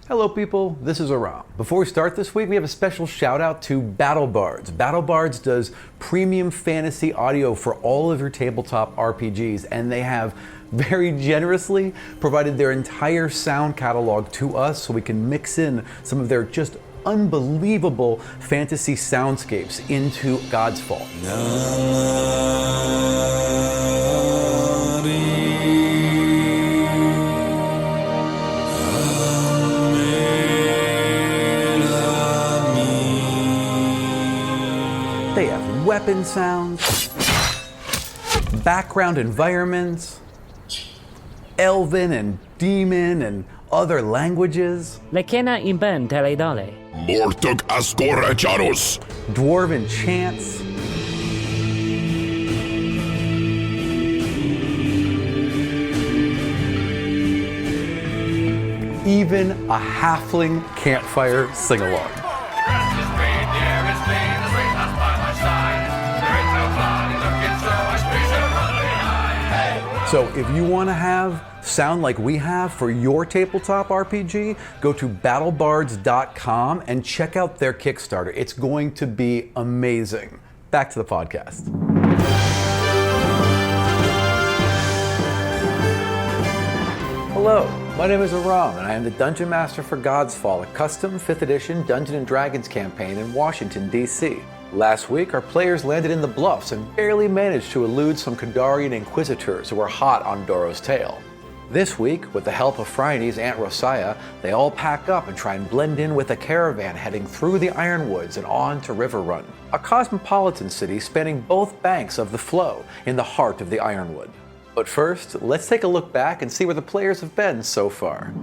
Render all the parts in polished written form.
Hello people, this is RUN. Before we start this week, we have a special shout out to BattleBards. BattleBards does premium fantasy audio for all of your tabletop RPGs, and they have very generously provided their entire sound catalog to us so we can mix in some of their just unbelievable fantasy soundscapes into Godsfall. They have weapon sounds, background environments, elven and demon and other languages. Lekena imben teledale. Mortug ascoracharos. Dwarven chants. Even a halfling campfire sing-along. So if you want to have sound like we have for your tabletop RPG, go to battlebards.com and check out their Kickstarter. It's going to be amazing. Back to the podcast. Hello, my name is RUN, and I am the Dungeon Master for Godsfall, a custom 5th edition Dungeons & Dragons campaign in Washington, D.C. Last week, our players landed in the Bluffs and barely managed to elude some Kadarian Inquisitors who were hot on Doro's tail. This week, with the help of Phryne's Aunt Rosiah, they all pack up and try and blend in with a caravan heading through the Ironwoods and on to RUN, a cosmopolitan city spanning both banks of the Flow in the heart of the Ironwood. But first, let's take a look back and see where the players have been so far.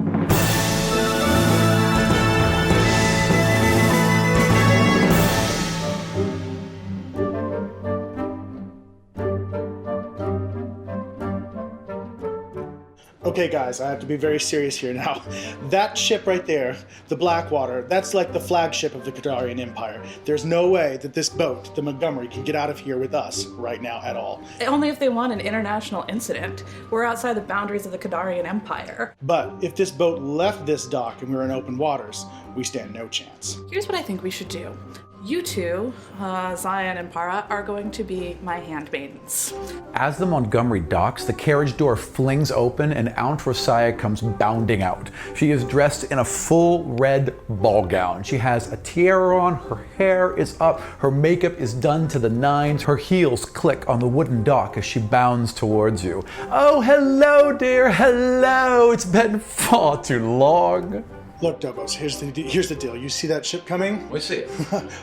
Okay guys, I have to be very serious here now. That ship right there, the Blackwater, that's like the flagship of the Kadarian Empire. There's no way that this boat, the Montgomery, can get out of here with us right now at all. Only if they want an international incident. We're outside the boundaries of the Kadarian Empire. But if this boat left this dock and we were in open waters, we stand no chance. Here's what I think we should do. You two, Zion and Para, are going to be my handmaidens. As the Montgomery docks, the carriage door flings open and Aunt Rosiah comes bounding out. She is dressed in a full red ball gown. She has a tiara on, her hair is up, her makeup is done to the nines, her heels click on the wooden dock as she bounds towards you. Oh, hello, dear, hello. It's been far too long. Look, Dobos, here's the deal. You see that ship coming? We see it.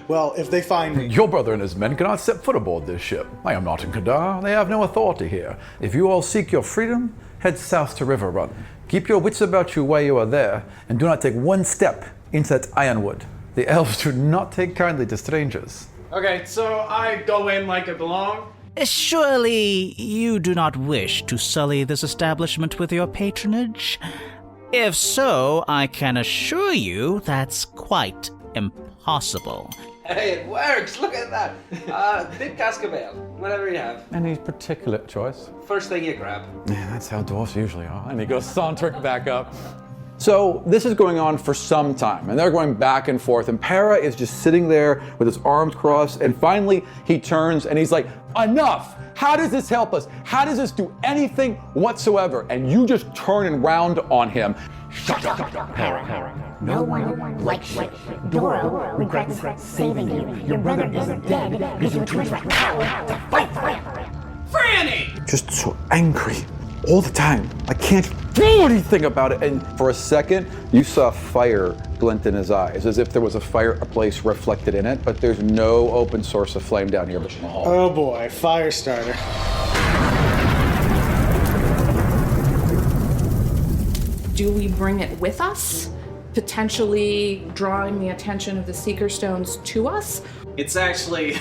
Well, if they find me... Your brother and his men cannot set foot aboard this ship. I am not in Kadar. They have no authority here. If you all seek your freedom, head south to RUN. Keep your wits about you while you are there, and do not take one step into that Ironwood. The elves do not take kindly to strangers. Okay, so I go in like I belong? Surely you do not wish to sully this establishment with your patronage? If so, I can assure you that's quite impossible. Hey, it works! Look at that! Big cask of ale, whatever you have. Any particular choice? First thing you grab. Yeah, that's how dwarfs usually are. And he goes sauntering back up. So this is going on for some time, and they're going back and forth, and Para is just sitting there with his arms crossed, and finally he turns and he's like, enough! How does this help us? How does this do anything whatsoever? And you just turn and round on him. Shut up, Para. No one likes you. Doro regrets saving you. Your brother isn't dead because you twins were coward to fight for him. Franny! Just so angry all the time. I can't do anything about it. And for a second, you saw fire glint in his eyes, as if there was a fireplace reflected in it, but there's no open source of flame down here. Oh boy, fire starter. Do we bring it with us? Potentially drawing the attention of the Seeker Stones to us? It's actually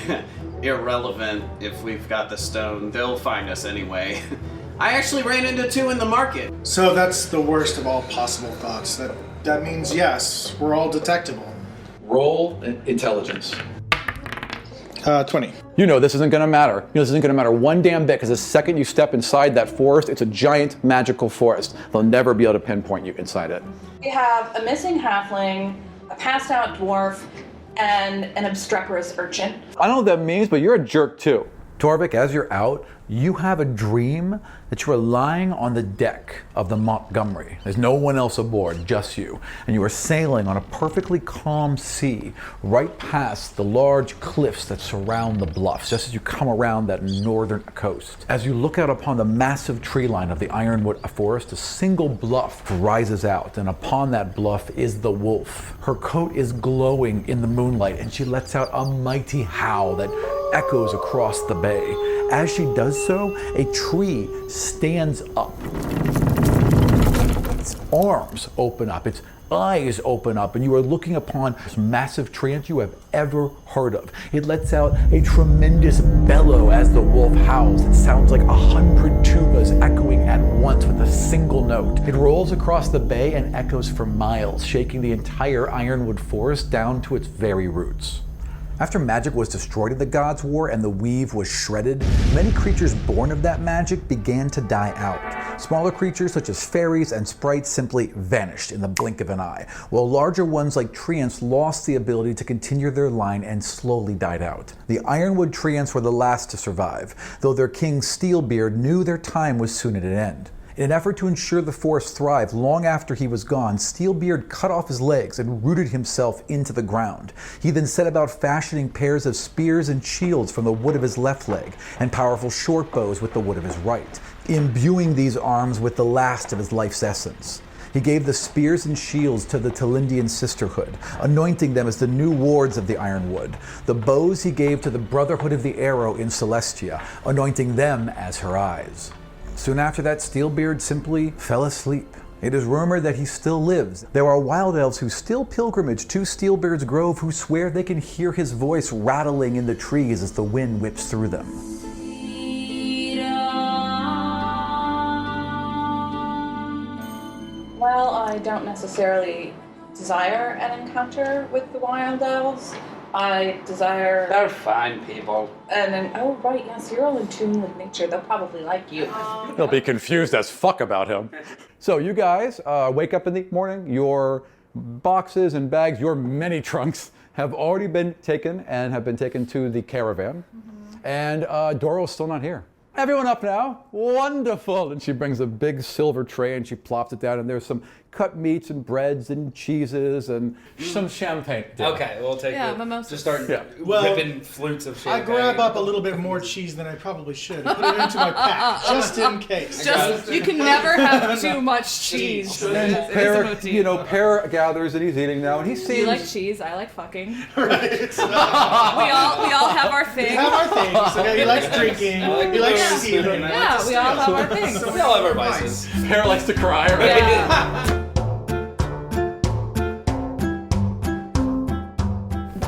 irrelevant if we've got the stone. They'll find us anyway. I actually ran into two in the market. So that's the worst of all possible thoughts. That means yes, we're all detectable. Roll intelligence. 20. You know this isn't gonna matter. This isn't gonna matter one damn bit, because the second you step inside that forest, it's a giant magical forest. They'll never be able to pinpoint you inside it. We have a missing halfling, a passed out dwarf, and an obstreperous urchin. I don't know what that means, but you're a jerk too. Torrvic, as you're out, you have a dream that you are lying on the deck of the Montgomery. There's no one else aboard, just you. And you are sailing on a perfectly calm sea right past the large cliffs that surround the bluffs, just as you come around that northern coast. As you look out upon the massive tree line of the Ironwood forest, a single bluff rises out, and upon that bluff is the wolf. Her coat is glowing in the moonlight, and she lets out a mighty howl that echoes across the bay. As she does so, a tree stands up. Its arms open up, its eyes open up, and you are looking upon this massive tree that you have ever heard of. It lets out a tremendous bellow as the wolf howls. It sounds like 100 tubas echoing at once with a single note. It rolls across the bay and echoes for miles, shaking the entire Ironwood forest down to its very roots. After magic was destroyed in the Gods' War and the weave was shredded, many creatures born of that magic began to die out. Smaller creatures such as fairies and sprites simply vanished in the blink of an eye, while larger ones like treants lost the ability to continue their line and slowly died out. The Ironwood treants were the last to survive, though their king Steelbeard knew their time was soon at an end. In an effort to ensure the forest thrived long after he was gone, Steelbeard cut off his legs and rooted himself into the ground. He then set about fashioning pairs of spears and shields from the wood of his left leg, and powerful short bows with the wood of his right, imbuing these arms with the last of his life's essence. He gave the spears and shields to the Telindian Sisterhood, anointing them as the new wards of the Ironwood. The bows he gave to the Brotherhood of the Arrow in Celestia, anointing them as her eyes. Soon after that, Steelbeard simply fell asleep. It is rumored that he still lives. There are Wild Elves who still pilgrimage to Steelbeard's grove, who swear they can hear his voice rattling in the trees as the wind whips through them. Well, I don't necessarily desire an encounter with the Wild Elves. I desire... They're fine people. And then, oh right, yes, you're all in tune with nature. They'll probably like you. They'll be confused as fuck about him. So you guys wake up in the morning, your boxes and bags, your many trunks have already been taken and have been taken to the caravan. And Doro's still not here. Everyone up now? Wonderful! And she brings a big silver tray and she plops it down, and there's some cut meats and breads and cheeses and some champagne. Okay, we'll take it. mimosas. Just start Well, ripping flutes of champagne. I grab up a little bit more cheese than I probably should and put it into my pack, just in case. You can never have too much cheese. And Per gathers and he's eating now, and he seems... You like cheese, I like fucking. Right. We all have our thing. We have our things. Okay, he likes drinking. He likes stealing. Yeah, we all have our things. We all have our vices. Per likes to cry, right? Yeah.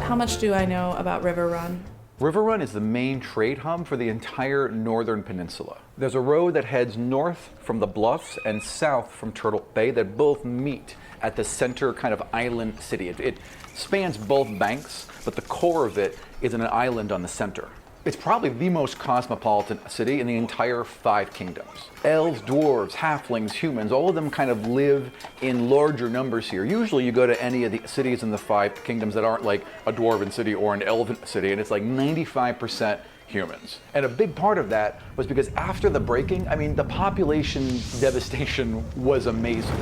How much do I know about River Run? River Run is the main trade hub for the entire northern peninsula. There's a road that heads north from the bluffs and south from Turtle Bay that both meet at the center kind of island city. It spans both banks, but the core of it is in an island on the center. It's probably the most cosmopolitan city in the entire 5 kingdoms. Elves, dwarves, halflings, humans, all of them kind of live in larger numbers here. Usually you go to any of the cities in the 5 kingdoms that aren't like a dwarven city or an elven city, and it's like 95% humans. And a big part of that was because after the breaking, I mean, the population devastation was amazing.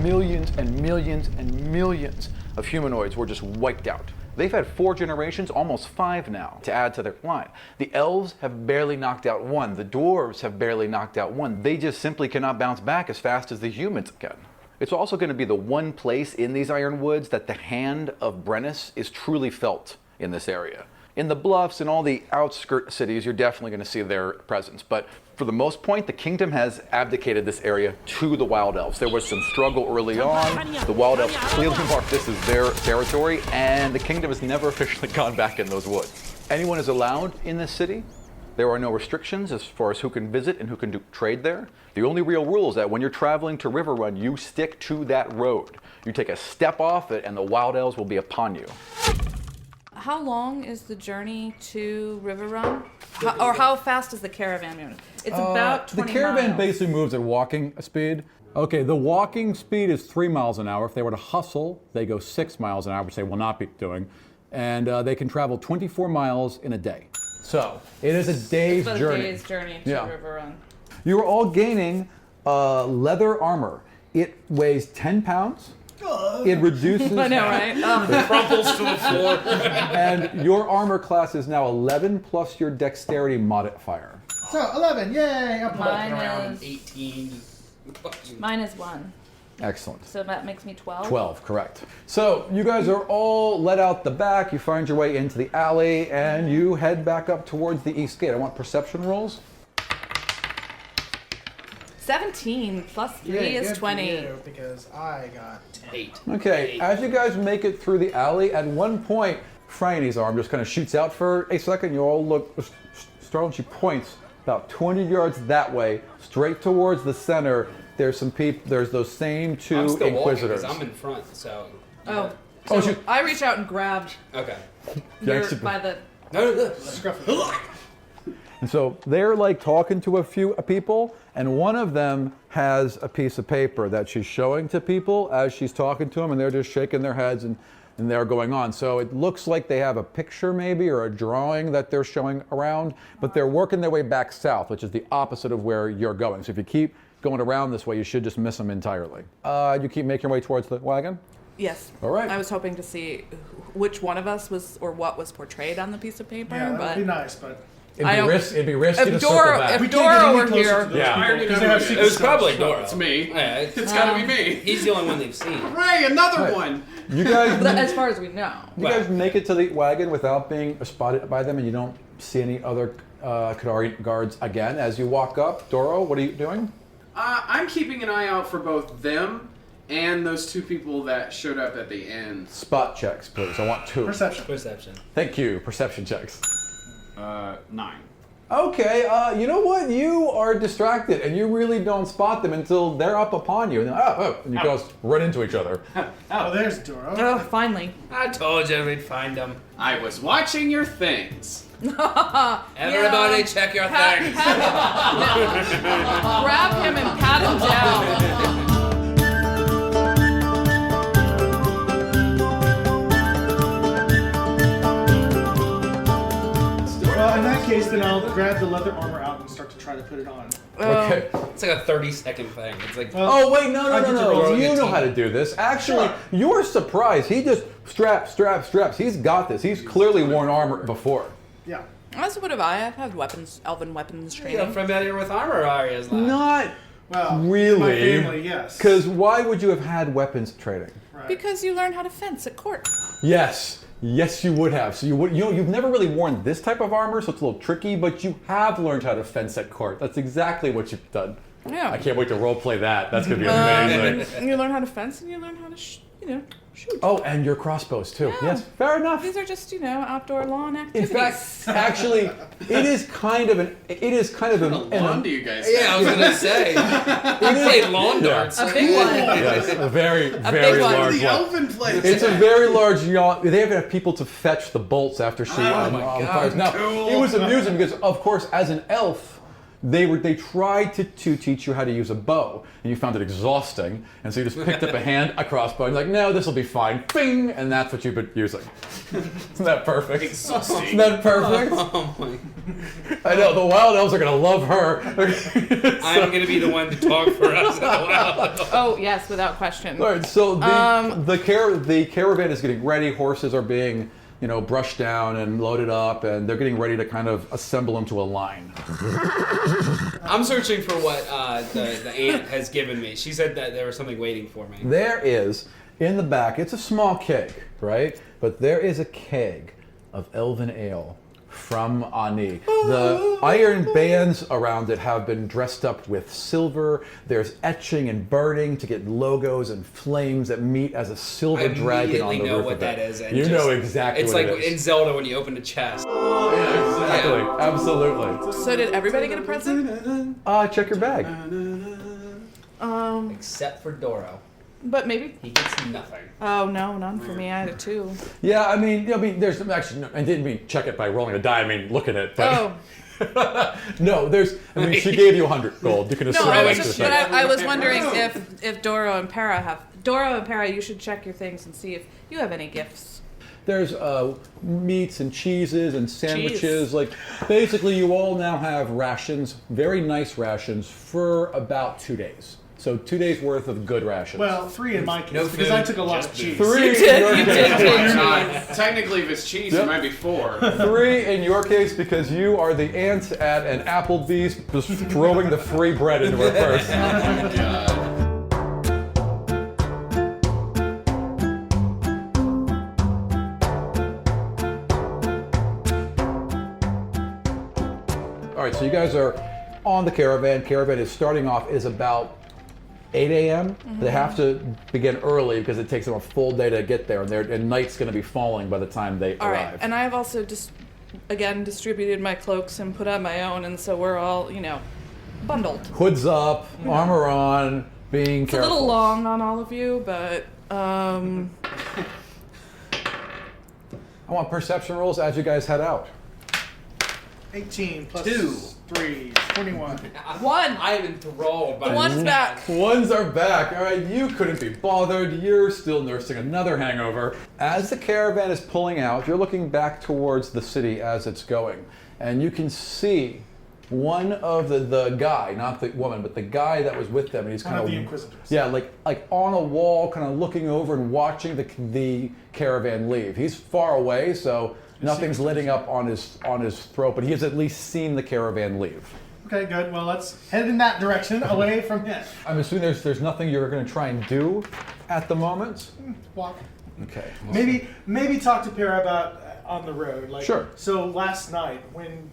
Millions and millions and millions of humanoids were just wiped out. They've had 4 generations, almost 5 now, to add to their line. The elves have barely knocked out 1. The dwarves have barely knocked out 1. They just simply cannot bounce back as fast as the humans can. It's also going to be the one place in these Ironwoods that the hand of Brennus is truly felt in this area. In the bluffs and all the outskirt cities, you're definitely going to see their presence. But for the most part, the kingdom has abdicated this area to the Wild Elves. There was some struggle early on. The Wild Elves clearly marked this as their territory, and the kingdom has never officially gone back in those woods. Anyone is allowed in this city. There are no restrictions as far as who can visit and who can do trade there. The only real rule is that when you're traveling to River Run, you stick to that road. You take a step off it and the Wild Elves will be upon you. How long is the journey to River Run? How fast is the caravan moving? It's about 20 The caravan miles. basically moves at walking speed. Okay, the walking speed is 3 miles an hour. If they were to hustle, they go 6 miles an hour, which they will not be doing. And they can travel 24 miles in a day. So it is a day's It's about journey. a day's journey to River Run. You are all gaining leather armor. It weighs 10 pounds. It reduces. I know, right? Crumples to the floor. And your armor class is now 11 plus your dexterity modifier. So 11, yay! I'm Mine Around is 18. mine is 1, Excellent. so that makes me 12. 12, correct. So you guys are all let out the back. You find your way into the alley, and you head back up towards the east gate. I want perception rolls. 17 plus 3 is 20. Because I got 10. 8. Okay, as you guys make it through the alley, at one point, Franny's arm just kind of shoots out for a second. You all look startled. She points about 20 yards that way, straight towards the center. There's some people. There's those same two I'm still inquisitors. walking 'cause I'm in front, so. Oh. Oh, So she- I reach out and grabbed Okay. your, Yanks it- by the. No. And so they're like talking to a few people, and one of them has a piece of paper that she's showing to people as she's talking to them, and they're just shaking their heads and they're going on. So it looks like they have a picture maybe or a drawing that they're showing around, but they're working their way back south, which is the opposite of where you're going. So if you keep going around this way, you should just miss them entirely. You keep making your way towards the wagon? Yes. All right. I was hoping to see which one of us was, or what was portrayed on the piece of paper, Yeah, but that'd be nice, but It'd be risky to circle back. If Dora were closer here, to those Yeah. people, 'cause they have secret It was stuff. probably Dora. It's me. Yeah, It's gotta be me. He's the only one they've seen. Ray, another one. You guys, as far as we know. you guys make it to the wagon without being spotted by them, and you don't see any other Kadari guards again. As you walk up, Doro, what are you doing? I'm keeping an eye out for both them and those two people that showed up at the end. Spot checks, please. I want 2. Perception. Thank you. Perception checks. 9. Okay, you know what? You are distracted, and you really don't spot them until they're up upon you. And, and you guys run into each other. Oh, there's Dora. Oh, finally. I told you we'd find them. I was watching your things. Everybody check your things. Grab him and pat him down. Well, in that case, then I'll grab the leather armor out and start to try to put it on. Okay. It's like a 30-second thing. It's like, Oh, wait, no. I get to roll You a know team. how to do this. Actually, Sure. you're surprised. He just straps. He's got this. He's clearly worn armor before. Yeah. As would have I. I've had elven weapons you know, training. familiar with armor areas. Not Well, really. my family, yes. Because why would you have had weapons training? Right. Because you learn how to fence at court. Yes, you would have. So you've never really worn this type of armor, so it's a little tricky. But you have learned how to fence at court. That's exactly what you've done. Yeah. I can't wait to roleplay that. That's gonna be amazing. You learn how to fence and you learn how to, shoot. Oh, and your crossbows too. Yeah. Yes, fair enough. These are just, outdoor lawn In activities. fact, actually, it is kind of an. What lawn do you guys Yeah, I was gonna say. You played lawn darts. A big one. Yes, a very, big very one. large The one. elven place. It's a very large yacht. They have to have people to fetch the bolts after she my God, fires. Now, cool. it was amusing because, of course, as an elf, they tried to teach you how to use a bow, and you found it exhausting, and so you just picked up a crossbow, and you're like, no, this will be fine. Bing! And that's what you've been using. Isn't that perfect? Exhausting. Isn't that perfect? Oh my. I know, the Wild Elves are going to love her. I'm gonna be the one to talk for us. Wow. Oh, yes, without question. All right, so the caravan is getting ready. Horses are being, brushed down and loaded up, and they're getting ready to kind of assemble them to a line. I'm searching for what the aunt has given me. She said that there was something waiting for me. There is, in the back, it's a small keg, right? But there is a keg of elven ale from Ani. The iron bands around it have been dressed up with silver. There's etching and burning to get logos and flames that meet as a silver I dragon on the immediately know roof what of that it. is. And You just- know exactly It's what like it is. in Zelda when you open a chest. Exactly, absolutely. So did everybody get a present? Check your bag. Except for Doro. But maybe. He gets nothing. Oh no, none for me. I had a 2. Yeah, I mean, there's actually. No, I didn't mean check it by rolling a die. I mean, look at it. But Oh. no, she gave you 100 gold. You can assume. No, I was that's just, the but thing. I was wondering if Doro and Para have. Doro and Para, you should check your things and see if you have any gifts. There's meats and cheeses and sandwiches. Cheese. Like, basically, you all now have rations, very nice rations, for about 2 days. So 2 days worth of good rations. Well, 3 in my case, No because food, I took a lot just of cheese. 3 You in did, your you case. did. Why not? Technically, if it's cheese, Yep. it might be 4. 3 in your case because you are the ant at an Applebee's just throwing the free bread into her purse. Oh my god. All right, so you guys are on the caravan. Caravan is starting off is about 8 a.m. They have to begin early because it takes them a full day to get there, and night's going to be falling by the time they All arrive. right, and I have also just again distributed my cloaks and put on my own, and so we're all bundled. Hoods up, armor on, being It's careful. a little long on all of you, but I want perception rolls as you guys head out. 18 plus 2. 3, 21. 1. I am enthralled by The one's this. back. Ones are back. All right, you couldn't be bothered. You're still nursing another hangover. As the caravan is pulling out, you're looking back towards the city as it's going, and you can see one of the guy, not the woman, but the guy that was with them, and he's One kind of the Inquisitors. yeah, like on a wall, kind of looking over and watching the caravan leave. He's far away, so nothing's letting up on his throat, but he has at least seen the caravan leave. Okay, good. Well, let's head in that direction, away from him. I'm assuming there's nothing you're going to try and do at the moment. Walk. Okay. Maybe talk to Para about on the road. Like, Sure. So last night, when,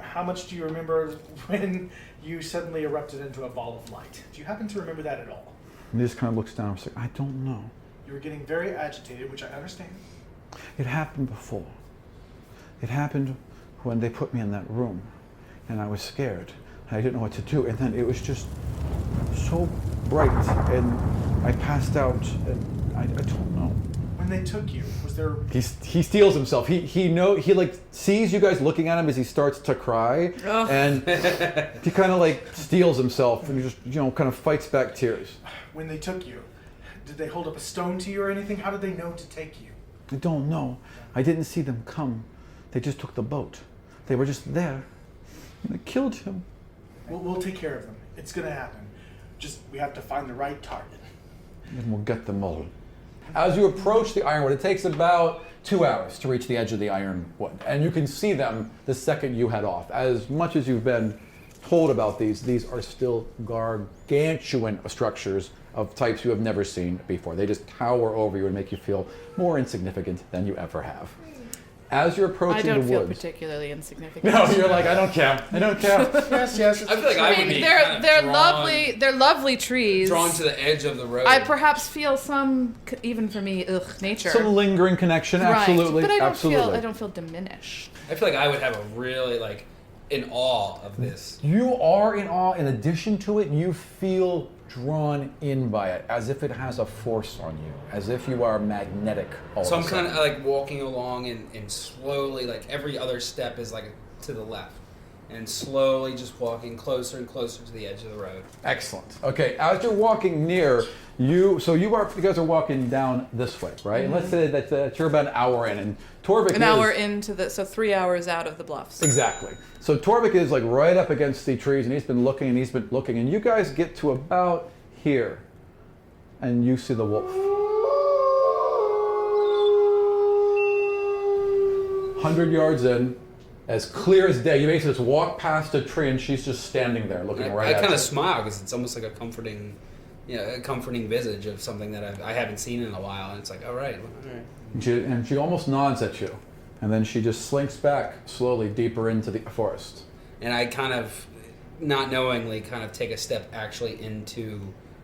how much do you remember when you suddenly erupted into a ball of light? Do you happen to remember that at all? And he just kind of looks down and says, I don't know. You were getting very agitated, which I understand. It happened before. It happened when they put me in that room, and I was scared. I didn't know what to do, and then it was just so bright, and I passed out, and I don't know. When they took you, was there... He steals himself. He like sees you guys looking at him as he starts to cry, Ugh. and he kind of like steals himself, and he just kind of fights back tears. When they took you, did they hold up a stone to you or anything? How did they know to take you? I don't know. I didn't see them come. They just took the boat. They were just there. And they killed him. We'll take care of them. It's gonna happen. Just, we have to find the right target. And we'll get them all. As you approach the Ironwood, it takes about 2 hours to reach the edge of the Ironwood. And you can see them the second you head off. As much as you've been told about these are still gargantuan structures of types you have never seen before. They just tower over you and make you feel more insignificant than you ever have. As you're approaching I don't the feel woods... particularly insignificant. No, you're like, I don't care. I don't care. Yes. I feel like I would be kind they're of drawn, lovely. They're lovely trees. drawn to the edge of the road. I perhaps feel some, even for me, nature. Some lingering connection, absolutely. Right. But absolutely. I don't feel diminished. I feel like I would have a really in awe of this. You are in awe. In addition to it, you feel drawn in by it, as if it has a force on you, as if you are magnetic all So of I'm a kind sudden. of walking along and slowly, every other step is to the left. And slowly just walking closer and closer to the edge of the road. Excellent. Okay, as you're walking near, you guys are walking down this way, right? And let's say that you're about an hour in, and Torrvic An hour into so 3 hours out of the bluffs. Exactly. So Torrvic is right up against the trees, and he's been looking, and you guys get to about here, and you see the wolf. 100 yards in, as clear as day. You basically just walk past a tree, and she's just standing there looking right I at kind you. of smile because it's almost like a comforting visage of something that I haven't seen in a while. And it's like, all right. And she almost nods at you, and then she just slinks back slowly deeper into the forest. And I kind of, not knowingly, take a step actually into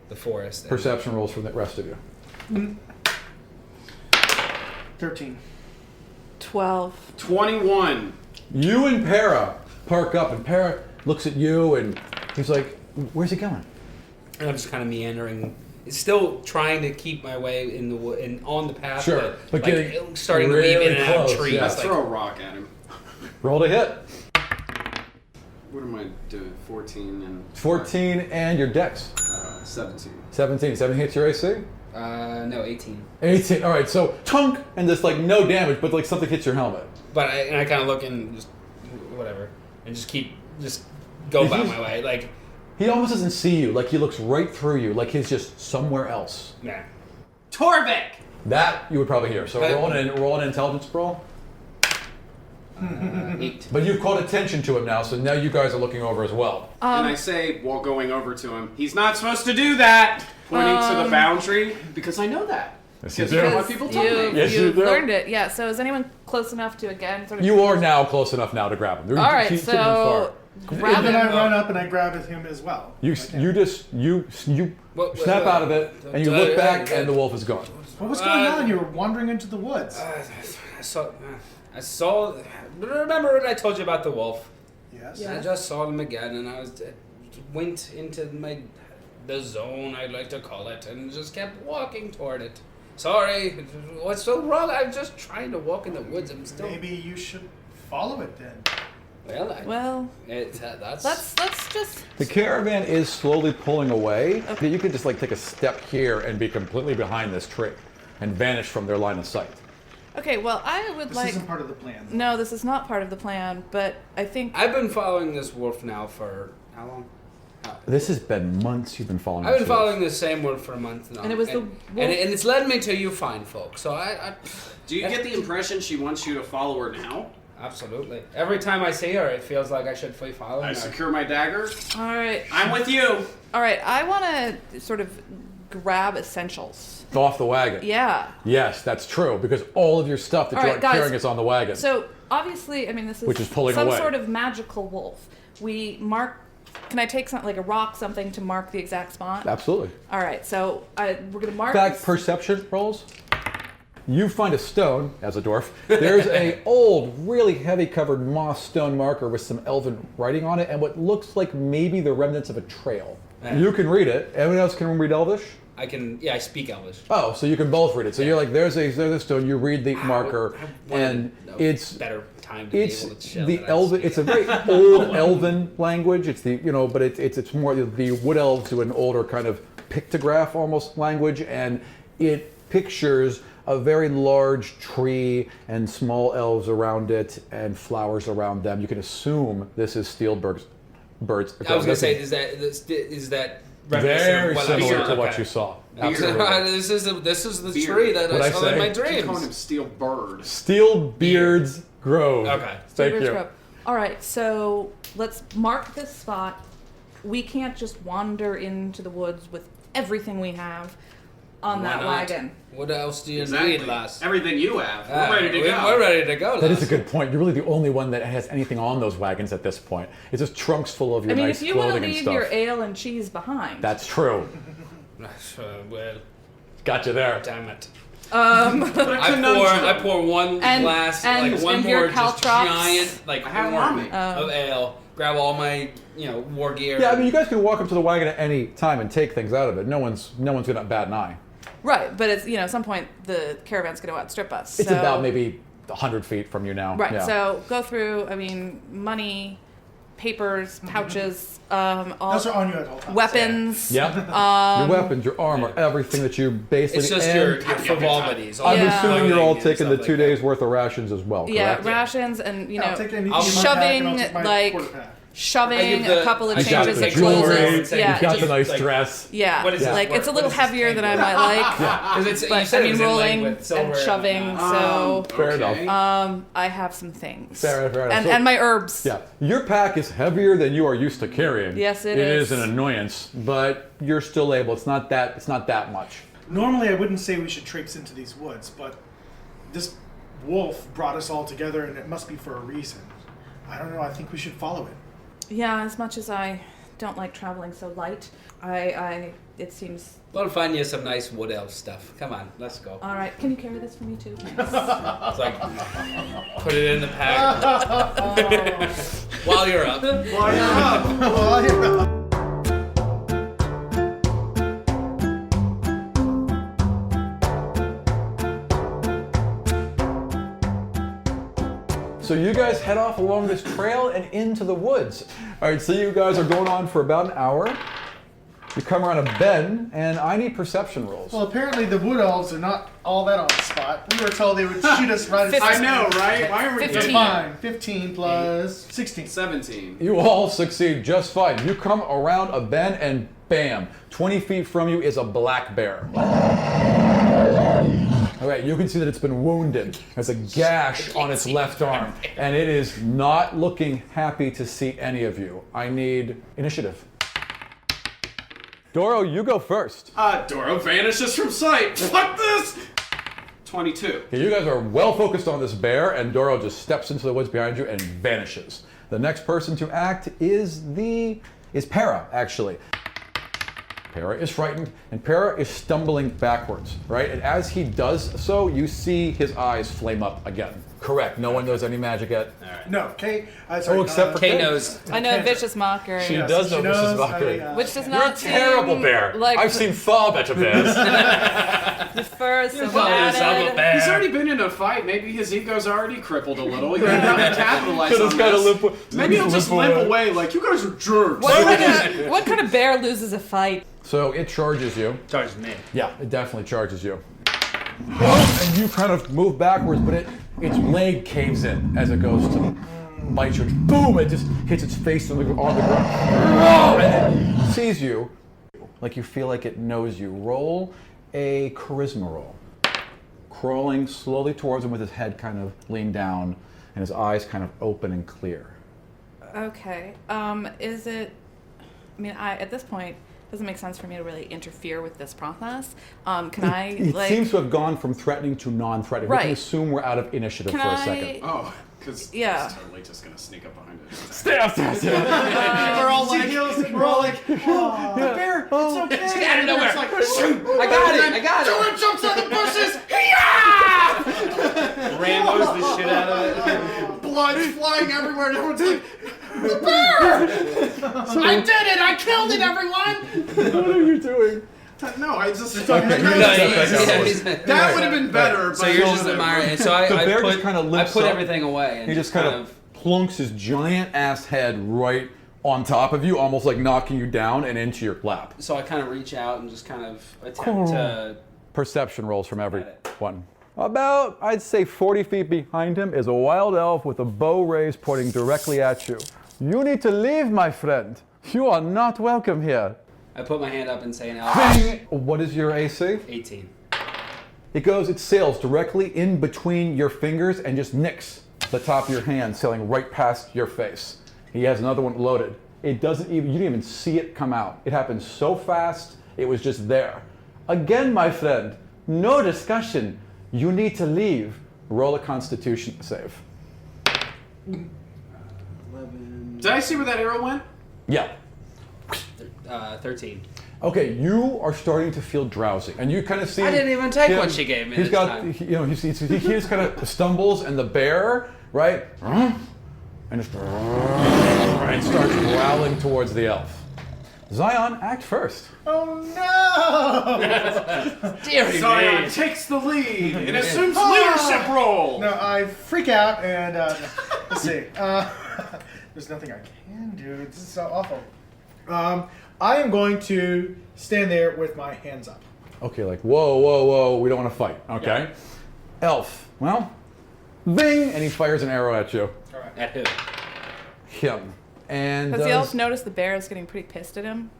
the forest. Perception rolls for the rest of you. 13. 12. 21. You and Para park up, and Para looks at you, and he's like, "Where's he going?" And I'm just kind of meandering still trying to keep my way in on the path. Sure, but like, starting to weave in and out of trees. Yeah. Let's throw a rock at him. Roll to hit. What am I doing? 14 and 14 and your dex. 17. 17. 17 hits your AC? No, 18. 18. All right, so tunk and just like no damage, but like something hits your helmet. But I kind of look and just whatever, and just go about my way. Like he almost doesn't see you. Like he looks right through you. Like he's just somewhere else. Nah. Torrvic! That you would probably hear. So roll an intelligence roll. 8. But you've called attention to him now, so now you guys are looking over as well. And I say, while going over to him, he's not supposed to do that! Pointing to the boundary, because I know that. Yes, you Because do. you know what people told me. Yes, you You've do. learned it, yeah. So is anyone close enough to again sort of? You are now close enough now to grab him. All right, He's so grab And then I him. run up and I grab at him as well. You snap out of it, and you look back, and the wolf is gone. What was going on? You were wandering into the woods. I saw. Remember when I told you about the wolf? Yes. I just saw them again, and I went into the zone, I'd like to call it, and just kept walking toward it. Sorry, what's so wrong? I'm just trying to walk in the woods. I'm still. Maybe you should follow it then. Well, Let's just. The caravan is slowly pulling away. Okay. You could just like take a step here and be completely behind this tree and vanish from their line of sight. Okay, well, I would This isn't part of the plan. No, this is not part of the plan, but I think. I've been following this wolf now for how long? This has been months you've been following. I've been this wolf. following the same wolf for a month now. And it was the wolf. and it's led me to you fine folk. So I Do you get the impression she wants you to follow her now? Absolutely. Every time I see her, it feels like I should follow her. I secure my dagger. All right. I'm with you. All right, I want to sort of grab essentials. Off the wagon. Yeah. Yes, that's true, because all of your stuff that All you right, aren't guys, carrying is on the wagon. So obviously, I mean, this is Which is pulling some away. sort of magical wolf. We mark. Can I take something like a rock, something to mark the exact spot? Absolutely. All right, so we're gonna mark. In fact, this- perception rolls. You find a stone, as a dwarf. There's a old, really heavy covered moss stone marker with some elven writing on it and what looks like maybe the remnants of a trail. You can read it. Anyone else can read Elvish? I can. Yeah, I speak Elvish. Oh, so you can both read it. So you're like, there's a stone. You read the marker, and it's better time to be it's able to show the that I Elven. speak It's a very old Elven language. It's the but it's more the Wood Elves do an older kind of pictograph almost language, and it pictures a very large tree and small elves around it and flowers around them. You can assume this is Steelberg's birds. I was gonna say, is that very reminiscent of what I similar saw? to what Okay. you saw. This is the tree that What'd I I saw say? in my Keep calling him dreams. Steel Bird. Steelbeard's Grove. Okay. Thank Steelbird's you. Grove. All right, so let's mark this spot. We can't just wander into the woods with everything we have on Why that not? wagon. What else do you Exactly. need, lass? Everything you have. We're ready to go. We're ready to go. That lass. is a good point. You're really the only one that has anything on those wagons at this point. It's just trunks full of your I mean, nice if you want to clothing and leave stuff. your ale and cheese behind. That's true. Well, Got you there. damn it. conundrum. I pour one And- glass, and- like one and your more just caltrops? giant, like I have one on me. of ale. Grab all my, war gear. Yeah, I mean, you guys can walk up to the wagon at any time and take things out of it. No one's gonna bat an eye. Right, but it's at some point the caravan's going to outstrip us. It's so- about maybe 100 feet from you now. Right. Yeah. So go through. I mean, money, papers, pouches, all Those are on you at all times. weapons. Yep. your weapons, your armor, everything that you basically. It's just and your frivolities. I'm Yeah. assuming you're all And taking the stuff 2 like that. days worth of rations as well. Yeah, Correct? rations and I'll take anything in my pack and shoving I'll take my like quarter pack. shoving I give the- a couple of I You got changes the of jewelry. clothes. You Yeah, got just- the nice like- dress. yeah. What is this Like worth? it's a little What is this heavier than I tangle? might like. Because it's you But said I it mean, was in, like, rolling with silver and shoving. So Fair enough. I have some things. Fair enough. And So- and my herbs. Yeah, your pack is heavier than you are used to carrying. Yes, it It is is. an annoyance, but you're still able. It's not that much. Normally, I wouldn't say we should traipse into these woods, but this wolf brought us all together, and it must be for a reason. I don't know. I think we should follow it. Yeah, as much as I don't like traveling so light, it seems. We'll find you some nice wood elf stuff. Come on, let's go. All right, can you carry this for me too? Thanks. It's like, put it in the pack. While you're up. While you're up. So you guys head off along this trail and into the woods. All right, so you guys are going on for about an hour. You come around a bend, and I need perception rolls. Well, apparently the Wood Elves are not all that on the spot. We were told they would shoot us right at I know, right? Why are we 15. Fine. 15 plus 16. 17. You all succeed just fine. You come around a bend, and bam, 20 feet from you is a black bear. All right, you can see that it's been wounded. There's a gash on its left arm, and it is not looking happy to see any of you. I need initiative. Doro, you go first. Doro vanishes from sight. Fuck this! 22. Okay, you guys are well focused on this bear, and Doro just steps into the woods behind you and vanishes. The next person to act is Para, actually. Para is frightened, and Para is stumbling backwards, right? And as he does so, you see his eyes flame up again. Correct. No one knows any magic yet. No, Kay. Oh, except for Kay knows. I know Vicious Mockery. She does know vicious mockery. Which does You're a not terrible seem bear. like I've seen far better bears. the first of He's already been in a fight. Maybe his ego's already crippled a little. He got to capitalize on this. Maybe he'll just limp away like, you guys are jerks. What kind of bear loses a fight? So it charges you. Charges me. Yeah, it definitely charges you. And you kind of move backwards, but its leg caves in as it goes to bite you. Boom! It just hits its face on the ground. And it sees you, like you feel like it knows you. Roll a charisma roll. Crawling slowly towards him with his head kind of leaned down and his eyes kind of open and clear. Okay. Is it? I mean, at this point, it doesn't make sense for me to really interfere with this process. Can I? It seems to have gone from threatening to non-threatening. Right. We can assume we're out of initiative for a second. Oh, because Yeah. he's totally just going to sneak up behind it. Stay upstairs. We're all like, oh, the bear, it's okay. Out of nowhere. It's like, I got it. Doro jumps out the bushes. Rambo's the shit out of it. Blood's flying everywhere, and everyone's like, the bear! I did it! I killed it, everyone! What are you doing? No, I just... That That would have been better. So you're just admiring it. So The bear I just kind of I lifts put up. everything away. And He just kind of plunks his giant ass head right on top of you, almost like knocking you down and into your lap. So I kind of reach out and just kind of attempt to... Perception rolls from everyone. About, I'd say 40 feet behind him is a wild elf with a bow raised pointing directly at you. You need to leave, my friend. You are not welcome here. I put my hand up and say an elf. Bang! What is your AC? 18. It sails directly in between your fingers and just nicks the top of your hand, sailing right past your face. He has another one loaded. It doesn't even, you didn't even see it come out. It happened so fast, it was just there. Again, my friend, no discussion. You need to leave. Roll a Constitution save. 11. Did I see where that arrow went? Yeah. 13. Okay, you are starting to feel drowsy, and you kind of see. I didn't even take him, what she gave me. He's this got, time. he just kind of stumbles, and the bear, right, and just and starts growling towards the elf. Zion, act first. Oh no! Deary Zion me. takes the lead and assumes leadership role. No, I freak out and let's see. There's nothing I can do. This is so awful. I am going to stand there with my hands up. Okay, like whoa, we don't want to fight. Okay, elf. Well, bing, and he fires an arrow at you. All right. At who? Him. And Has the elf noticed the bear is getting pretty pissed at him?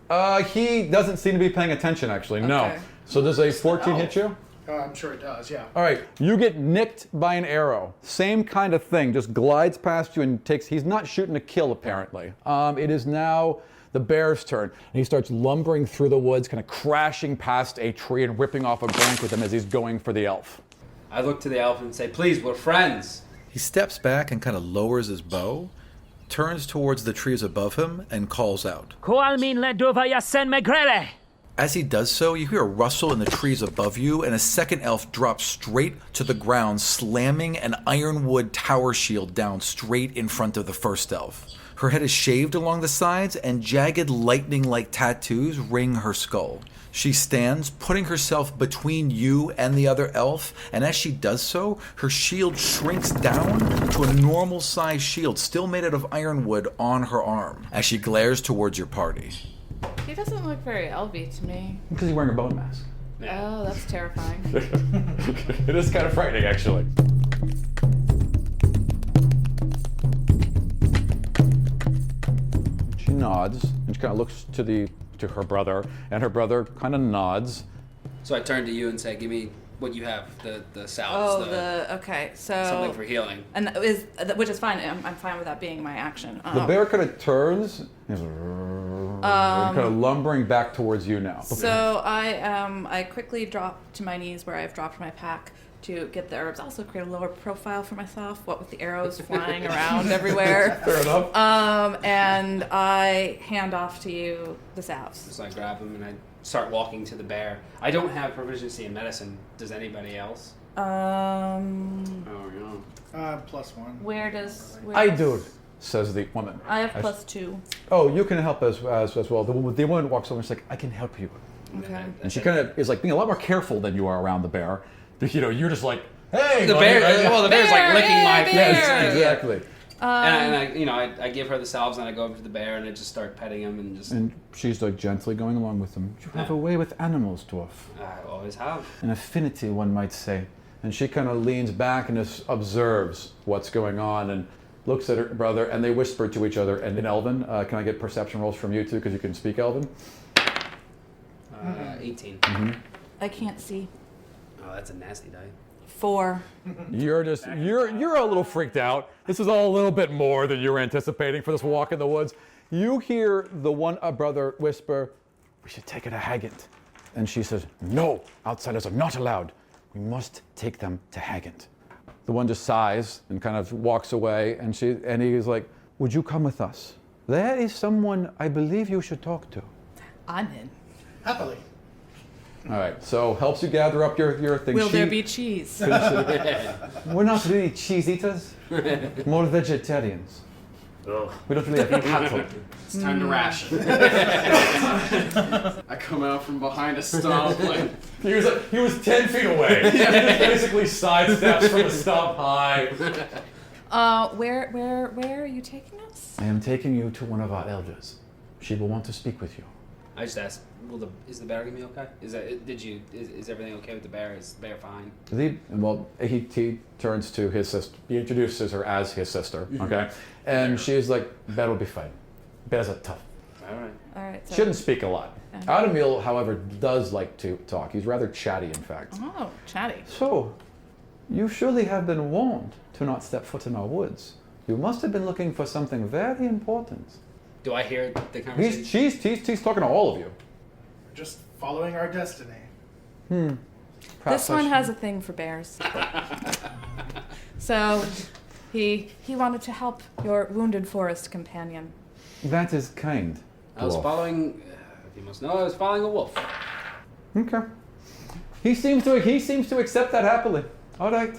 he doesn't seem to be paying attention, actually. No. Okay. So does a 14 hit you? I'm sure it does. Yeah. All right, you get nicked by an arrow. Same kind of thing, just glides past you and takes. He's not shooting to kill, apparently. It is now the bear's turn, and he starts lumbering through the woods, kind of crashing past a tree and ripping off a branch with him as he's going for the elf. I look to the elf and say, please, we're friends. He steps back and kind of lowers his bow, turns towards the trees above him, and calls out. As he does so, you hear a rustle in the trees above you, and a second elf drops straight to the ground, slamming an ironwood tower shield down straight in front of the first elf. Her head is shaved along the sides, and jagged lightning-like tattoos ring her skull. She stands, putting herself between you and the other elf, and as she does so, her shield shrinks down to a normal-sized shield, still made out of ironwood, on her arm, as she glares towards your party. He doesn't look very elvy to me. Because he's wearing a bone mask. Oh, that's terrifying. It is kind of frightening, actually. She nods, and she kind of looks to her brother, and her brother kind of nods. So I turn to you and say, "Give me what you have, the salves, Okay, so something for healing." And which is fine. I'm fine with that being my action. The bear kind of turns, and kind of lumbering back towards you now. So I quickly drop to my knees where I've dropped my pack to get the herbs. Also create a lower profile for myself, what with the arrows flying around everywhere. Fair enough. And I hand off to you the salves. So I grab them and I start walking to the bear. I don't have proficiency in medicine. Does anybody else? Oh, yeah. +1. Where does... I do, says the woman. I have +2. Oh, you can help as well. The woman walks over and she's like, I can help you. Okay. And she kind of is like being a lot more careful than you are around the bear. You know, you're just like, hey, the buddy. bear. Well, the bear's like licking my face. Yes, exactly. And I give her the salves and I go over to the bear and I just start petting him and just. And she's like gently going along with them. You have a way with animals, dwarf. I always have. An affinity, one might say. And she kind of leans back and just observes what's going on and looks at her brother, and they whisper to each other. And in Elven, can I get perception rolls from you too, because you can speak Elven? 18. Mm-hmm. I can't see. Oh, that's a nasty die. 4. You're a little freaked out. This is all a little bit more than you were anticipating for this walk in the woods. You hear the one brother whisper, we should take it to Haggant. And she says, no, outsiders are not allowed. We must take them to Haggant. The one just sighs and kind of walks away, and he's like, would you come with us? There is someone I believe you should talk to. I'm in. Happily. All right, so helps you gather up your things. Will there be cheese? We're not really cheese eaters, more vegetarians. Ugh. We don't really have cattle. It's time to ration. I come out from behind a stump like... He was 10 feet away. He basically sidesteps from a stump high. Where are you taking us? I am taking you to one of our elders. She will want to speak with you. I just asked, is the bear gonna be okay? Is everything okay with the bear? Is the bear fine? He turns to his sister. He introduces her as his sister, okay? And she's like, bear will be fine. Bears are tough. All right. So Shouldn't speak a lot. Adamil, however, does like to talk. He's rather chatty, in fact. Oh, chatty. So, you surely have been warned to not step foot in our woods. You must have been looking for something very important. Do I hear the conversation? He's talking to all of you. Just following our destiny. This one has a thing for bears. So, he wanted to help your wounded forest companion. That is kind. I was dwarf. following. You must know I was following a wolf. Okay. He seems to accept that happily. All right,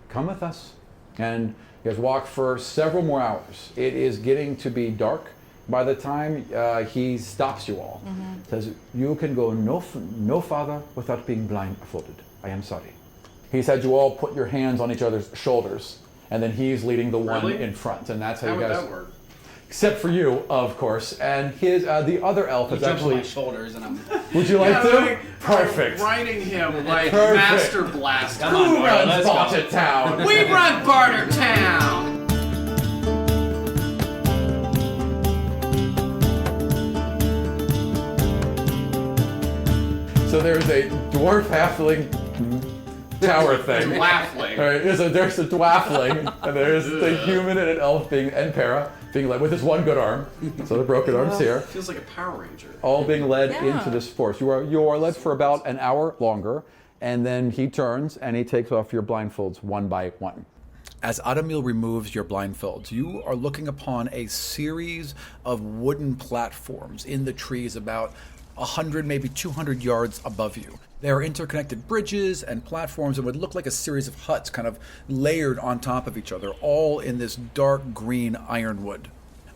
come with us. And you guys walk for several more hours. It is getting to be dark by the time he stops you all. Says, you can go no farther without being blindfolded. I am sorry. He's had you all put your hands on each other's shoulders, and then he's leading the one in front, and that's how you guys. How would that work? Except for you, of course, and his the other elf is actually. On my shoulders, and I'm. Would you like to? Like, Perfect. Riding him like Perfect. Master Blaster. Come on, Who boy, runs let's go. Barter Town? We run Barter Town. So there's a dwarf halfling tower thing. Dwarfling. All right, there's a dwarfling, and there's the human and an elf and Para being led with his one good arm. So the broken arms here. Feels like a Power Ranger. All being led Yeah. into this forest. You are led for about an hour longer, and then he turns and he takes off your blindfolds one by one. As Adamil removes your blindfolds, you are looking upon a series of wooden platforms in the trees about 100, maybe 200 yards above you. There are interconnected bridges and platforms that would look like a series of huts kind of layered on top of each other, all in this dark green ironwood.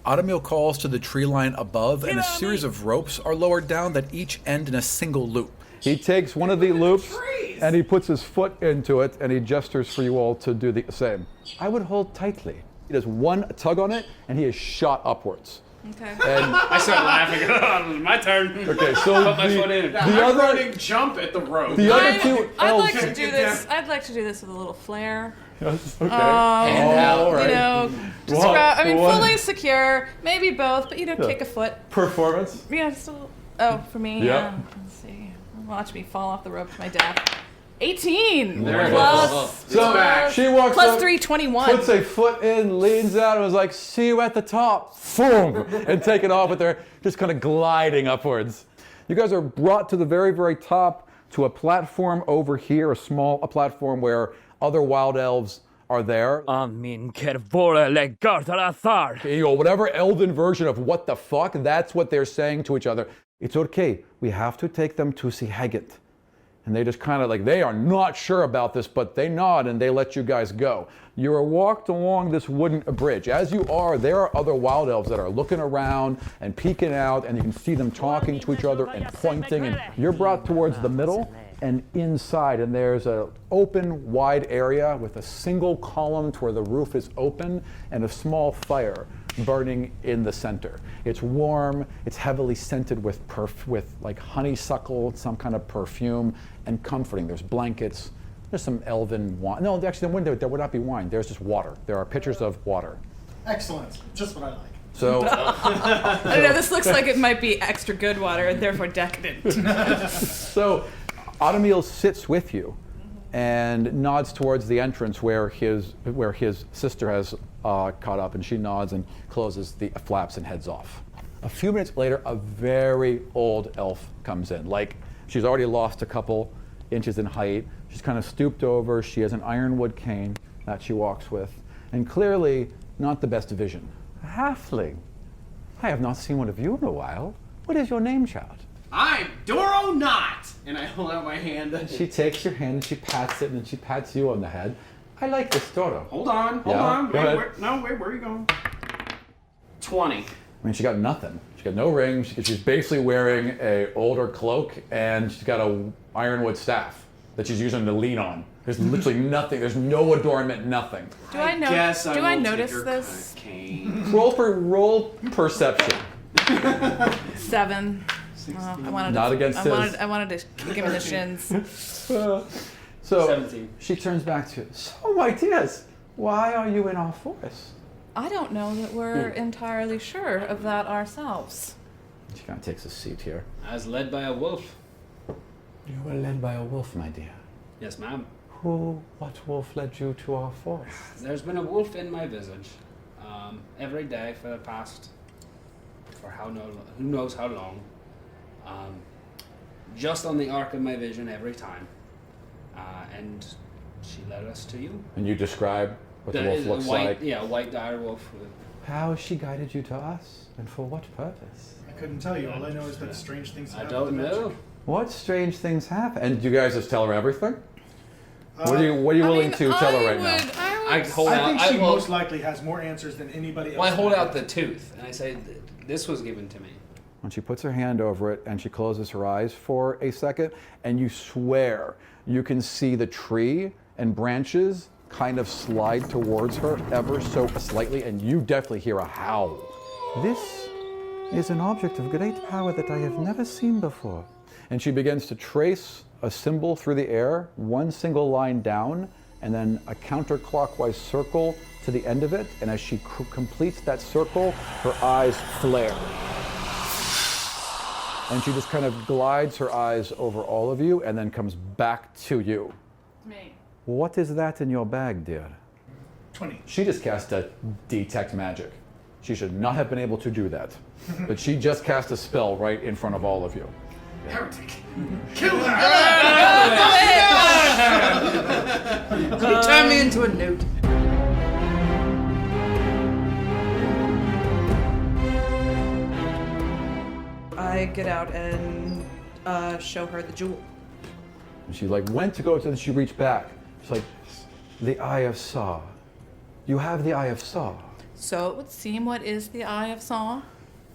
Automil calls to the tree line above, and a series of ropes are lowered down that each end in a single loop. He takes one of the loops and he puts his foot into it and he gestures for you all to do the same. I would hold tightly. He does one tug on it and he is shot upwards. Okay. And I start laughing. My turn. okay, so Put my foot in. the I'm other running jump at the rope. the other two I'd elves. like to do this. I'd like to do this with a little flair. Yes, okay. You know, just Well, grab, I mean, what- fully secure, maybe both, but kick a foot. Performance. Yeah, just a little. Oh, for me, Yep. yeah. Let's see. Watch me fall off the rope to my death. 18 There it plus, is. So back. she walks plus up, 3, 21. puts a foot in, leans out, and was like, "See you at the top." Boom, and take it off with her, just kind of gliding upwards. You guys are brought to the very, very top to a platform over here, a platform where other wild elves are there. Whatever elven version of what the fuck, that's what they're saying to each other. It's okay. We have to take them to see Haggett. And they just kind of they are not sure about this, but they nod and they let you guys go. You are walked along this wooden bridge. As you are, there are other wild elves that are looking around and peeking out, and you can see them talking to each other and pointing. And you're brought towards the middle and inside, and there's an open, wide area with a single column to where the roof is open and a small fire burning in the center. It's warm, it's heavily scented with honeysuckle, some kind of perfume, and comforting. There's blankets, there's some elven wine. No, actually there would not be wine, there's just water. There are pitchers of water. Excellent. Just what I like. So, I don't know, this looks like it might be extra good water and therefore decadent. so Automil sits with you and nods towards the entrance where his sister has caught up, and she nods and closes the flaps and heads off. A few minutes later, a very old elf comes in. She's already lost a couple inches in height. She's kind of stooped over. She has an ironwood cane that she walks with, and clearly not the best vision. A halfling. I have not seen one of you in a while. What is your name, child? I'm Doro Knot! And I hold out my hand. She takes your hand and she pats it, and then she pats you on the head. I like this, Doro. Hold on. Go ahead. Where are you going? 20. I mean, she got nothing. She got no ring. She's basically wearing an older cloak, and she's got a ironwood staff that she's using to lean on. There's literally nothing. There's no adornment, nothing. Do I notice this? Roll perception. 7. I wanted to kick him in the shins. So 17. She turns back to you. So, my dears, why are you in our forest? I don't know that we're entirely sure of that ourselves. She kind of takes a seat here. I was led by a wolf. You were led by a wolf, my dear. Yes, ma'am. What wolf led you to our forest? There's been a wolf in my visage every day for who knows how long. Just on the arc of my vision every time. And she led us to you. And you describe what the wolf looks like? Yeah, a white dire wolf. How has she guided you to us, and for what purpose? I couldn't tell you. All I know is that strange things happen. I don't with the know. magic. What strange things happen? And do you guys just tell her everything? What are you willing to tell her right now? I think she most likely has more answers than anybody else. Well, I hold out the tooth and I say, "This was given to me." When she puts her hand over it and she closes her eyes for a second, and you swear you can see the tree and branches kind of slide towards her ever so slightly, and you definitely hear a howl. This is an object of great power that I have never seen before. And she begins to trace a symbol through the air, one single line down, and then a counterclockwise circle to the end of it. And as she completes that circle, her eyes flare. And she just kind of glides her eyes over all of you and then comes back to you. Me. What is that in your bag, dear? 20. She just cast a detect magic. She should not have been able to do that. But she just cast a spell right in front of all of you. Heretic. Kill her! Turn me into a newt. I get out and show her the jewel. And she went to go to, and she reached back. She's like, the Eye of Saw. You have the Eye of Saw. So it would seem, what is the Eye of Saw?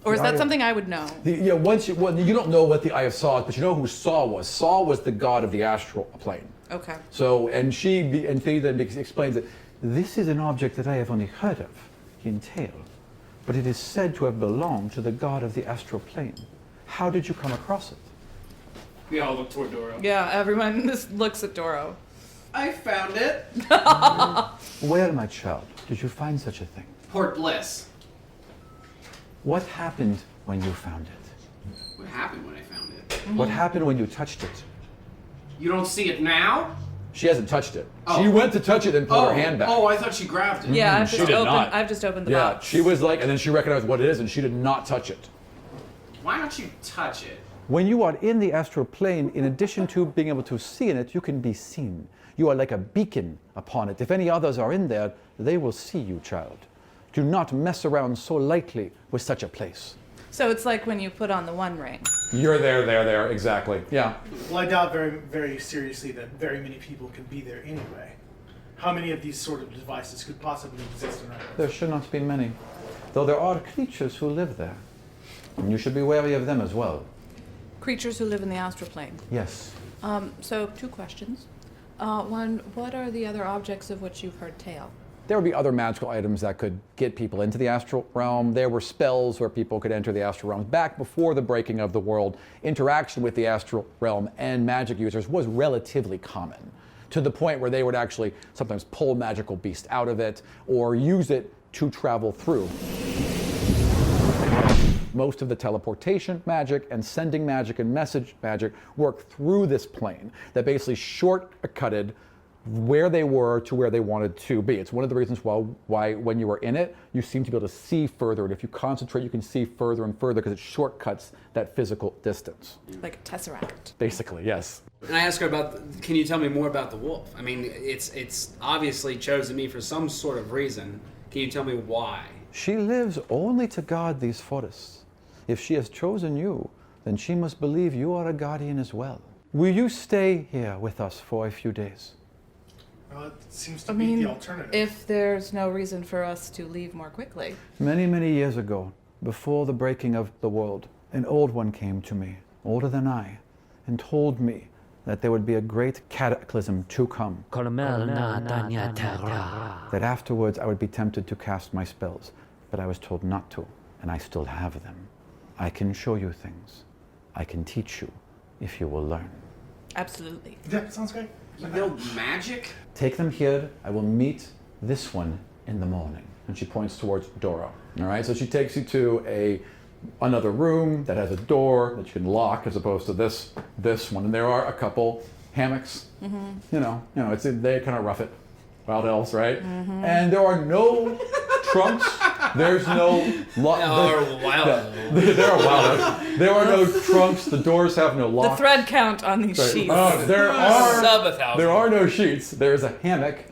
Or is The Eye that of- something I would know? You don't know what the Eye of Saw is, but you know who Saw was. Saw was the god of the astral plane. Okay. So, and she then explains that this is an object that I have only heard of in tale, but it is said to have belonged to the god of the astral plane. How did you come across it? We all look toward Doro. Yeah, everyone just looks at Doro. I found it. Where, my child, did you find such a thing? Port Bliss. What happened when you found it? What happened when I found it? What happened when you touched it? You don't see it now? She hasn't touched it. Oh. She went to touch it and put her hand back. Oh, I thought she grabbed it. Yeah, She did not. I've just opened the Yeah, box. she was like, and then she recognized what it is, and she did not touch it. Why don't you touch it? When you are in the astral plane, in addition to being able to see in it, you can be seen. You are like a beacon upon it. If any others are in there, they will see you, child. Do not mess around so lightly with such a place. So it's like when you put on the One Ring. You're there, exactly. Yeah. Well, I doubt very, very seriously that very many people could be there anyway. How many of these sort of devices could possibly exist on Earth? There should not be many. Though there are creatures who live there. And you should be wary of them as well. Creatures who live in the astral plane. Yes. So 2 questions. One, what are the other objects of which you've heard tale? There would be other magical items that could get people into the astral realm. There were spells where people could enter the astral realm. Back before the breaking of the world, interaction with the astral realm and magic users was relatively common, to the point where they would actually sometimes pull magical beast out of it or use it to travel through. Most of the teleportation magic and sending magic and message magic work through this plane that basically shortcutted where they were to where they wanted to be. It's one of the reasons why when you were in it, you seem to be able to see further. And if you concentrate, you can see further and further because it shortcuts that physical distance. Like a tesseract. Basically, yes. And I asked her about, can you tell me more about the wolf? I mean, it's obviously chosen me for some sort of reason. Can you tell me why? She lives only to guard these forests. If she has chosen you, then she must believe you are a guardian as well. Will you stay here with us for a few days? Well, it seems to be the alternative. If there's no reason for us to leave more quickly. Many, many years ago, before the breaking of the world, an old one came to me, older than I, and told me that there would be a great cataclysm to come. That afterwards I would be tempted to cast my spells, but I was told not to, and I still have them. I can show you things. I can teach you if you will learn. Absolutely. Yeah, sounds great. You know magic? Take them here. I will meet this one in the morning. And she points towards Doro. All right, so she takes you to another room that has a door that you can lock as opposed to this one. And there are a couple hammocks. Mm-hmm. You know, they kind of rough it. Wild Elves, right? Mm-hmm. And there are no trunks. There's no... There are Wild Elves. There are no trunks. The doors have no lock. The thread count on these sheets. There are no sheets. There's a hammock.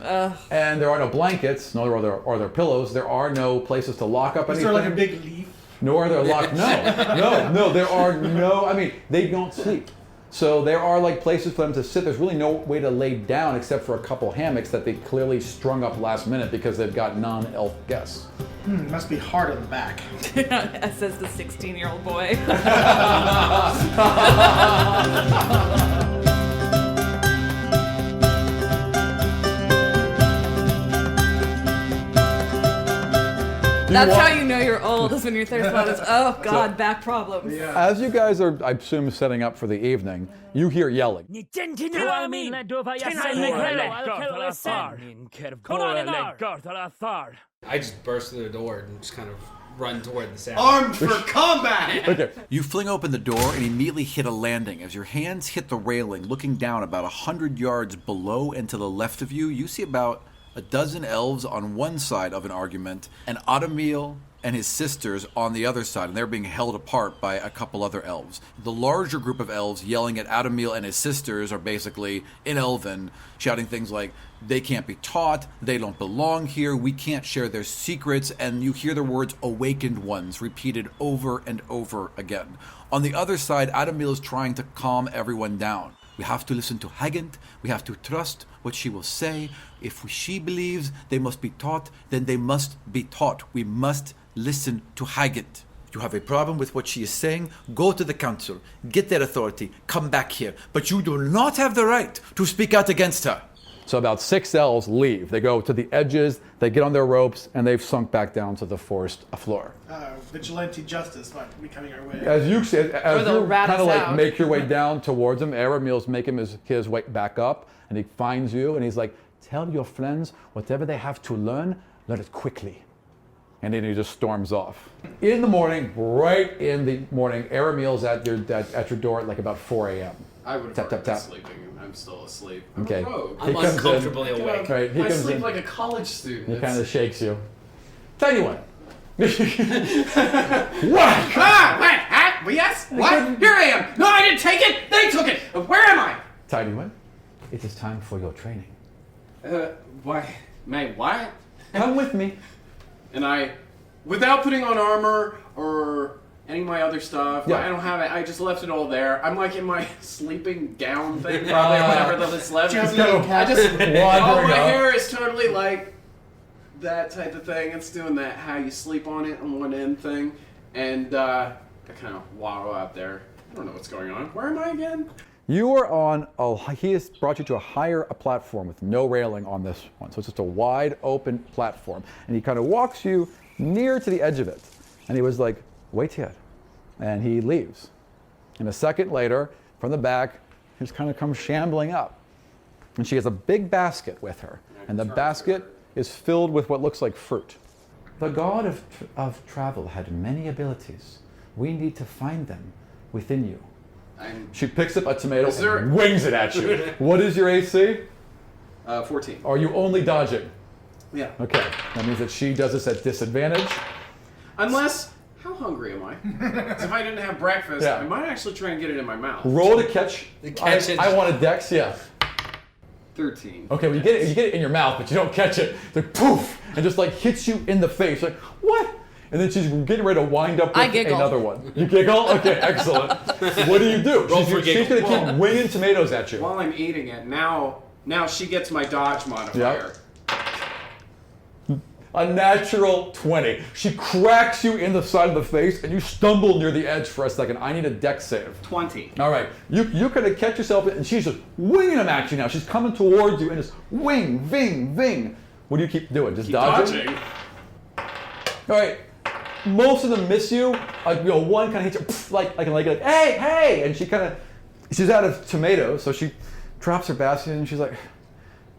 And there are no blankets. Nor are there pillows. There are no places to lock up anything. Is there like a big leaf? Nor are there locked. No. There are no... I mean, they don't sleep. So there are like places for them to sit. There's really no way to lay down except for a couple hammocks that they clearly strung up last minute because they've got non-elf guests. Must be hard on the back. Says the 16-year-old boy. That's how you know you're old, is when your third thought is, oh God, back problems. Yeah. As you guys are, I assume, setting up for the evening, you hear yelling. I just burst through the door and just kind of run toward the sound. Armed for combat! Okay. You fling open the door and immediately hit a landing. As your hands hit the railing, looking down about 100 yards below and to the left of you, you see about a dozen elves on one side of an argument, and Adamil and his sisters on the other side, and they're being held apart by a couple other elves. The larger group of elves yelling at Adamil and his sisters are basically in Elven, shouting things like, they can't be taught, they don't belong here, we can't share their secrets, and you hear the words awakened ones repeated over and over again. On the other side, Adamil is trying to calm everyone down. We have to listen to Hagent. We have to trust what she will say. If she believes they must be taught, then they must be taught. We must listen to Hagent. You have a problem with what she is saying, go to the council, get their authority, come back here. But you do not have the right to speak out against her. So about 6 elves leave. They go to the edges, they get on their ropes, and they've sunk back down to the forest floor. Vigilante justice might be coming our way. As you kind of like out. make your way down towards him, Aramil's making his way back up, and he finds you, and he's like, tell your friends whatever they have to learn it quickly. And then he just storms off. In the morning, right in the morning, Aramil's at your door at like about 4 a.m. I would Tap, have tap, tap. sleeping. I'm still asleep. Okay. I'm a rogue. I'm He comes in. uncomfortably awake. Right, he I comes sleep in. like a college student. He kind of It's- shakes you. Tiny one. What? Ah, what? Huh? Yes? What? Here I am. No, I didn't take it. They took it. Where am I? Tiny one. It is time for your training. Why? May what? Come with me. And I, without putting on armor or any of my other stuff, Yeah. I don't have it. I just left it all there. I'm like in my sleeping gown thing, probably, or whatever that's left. I just, oh, Wandering my up. hair is totally like that type of thing. It's doing that how you sleep on it on one end thing. And I kind of wallow out there. I don't know what's going on. Where am I again? You are on he has brought you to a higher platform with no railing on this one. So it's just a wide open platform. And he kind of walks you near to the edge of it. And he was like, wait here. And he leaves. And a second later, from the back, he just kind of comes shambling up. And she has a big basket with her. And the basket is filled with what looks like fruit. The god of travel had many abilities. We need to find them within you. She picks up a tomato and wings it at you. What is your AC? 14. Are you only dodging? Yeah. Okay, that means that she does this at disadvantage. Unless, how hungry am I? 'Cause if I didn't have breakfast, Yeah. I might actually try and get it in my mouth. Roll to catch. Catch it. I want a dex, yeah. 13. Okay, well you get it in your mouth, but you don't catch it. It's like poof, and just like hits you in the face. Like what? And then she's getting ready to wind up I with giggle. another one. You giggle? Okay, excellent. What do you do? Roll for She's giggle. gonna keep winging tomatoes at you. While I'm eating it, now she gets my dodge modifier. A natural 20. She cracks you in the side of the face, and you stumble near the edge for a second. I need a dex save. 20. All right, you kind of catch yourself, and she's just winging them at you now. She's coming towards you, and just wing, ving, ving. What do you keep doing? Just dodging? All right, most of them miss you. One kind of hits you, pff, like, hey, hey, and she's out of tomatoes, so she drops her basket, and she's like,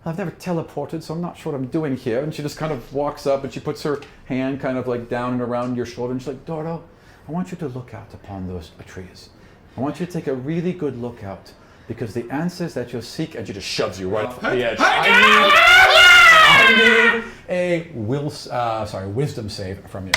I've never teleported, so I'm not sure what I'm doing here. And she just kind of walks up and she puts her hand kind of like down and around your shoulder. And she's like, Doro, I want you to look out upon those trees. I want you to take a really good look out because the answers that you'll seek, and she just shoves you right off the edge. I need a wisdom save from you.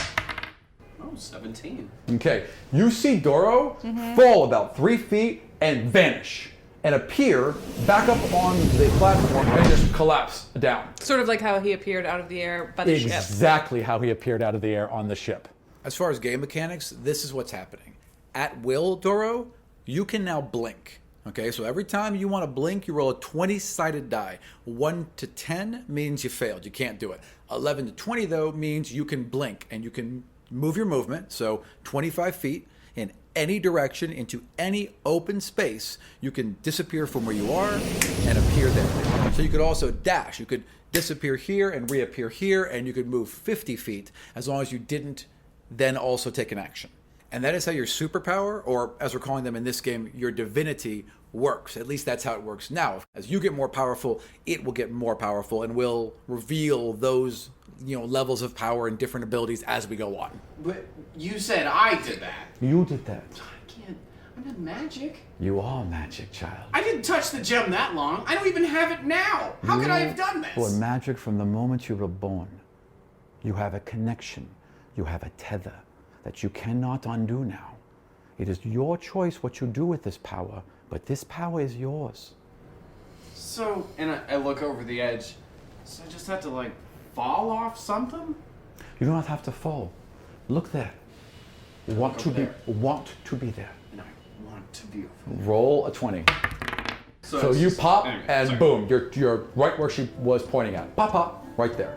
Oh, 17. Okay, you see Doro fall about 3 feet and vanish. And appear back up on the platform and just collapse down. Sort of like how he appeared out of the air by the ship. Exactly how he appeared out of the air on the ship. As far as game mechanics, this is what's happening. At will, Doro, you can now blink. Okay, so every time you want to blink, you roll a 20-sided die. 1 to 10 means you failed. You can't do it. 11 to 20, though, means you can blink and you can move your movement. So 25 feet in any direction into any open space. You can disappear from where you are and appear there. So you could also dash. You could disappear here and reappear here, and you could move 50 feet as long as you didn't then also take an action. And that is how your superpower, or as we're calling them in this game, your divinity, works. At least that's how it works now. As you get more powerful, it will get more powerful and will reveal those levels of power and different abilities as we go on. But you said I did that. You did that. I can't. I'm not magic. You are magic, child. I didn't touch the gem that long. I don't even have it now. How could I have done this? You were magic from the moment you were born. You have a connection. You have a tether that you cannot undo now. It is your choice what you do with this power, but this power is yours. So, and I look over the edge. So I just have to fall off something? You do not have to fall. Look there. Want to be there. And I want to be. Roll a 20. So you pop, and boom, you're right where she was pointing at. Pop, pop, right there.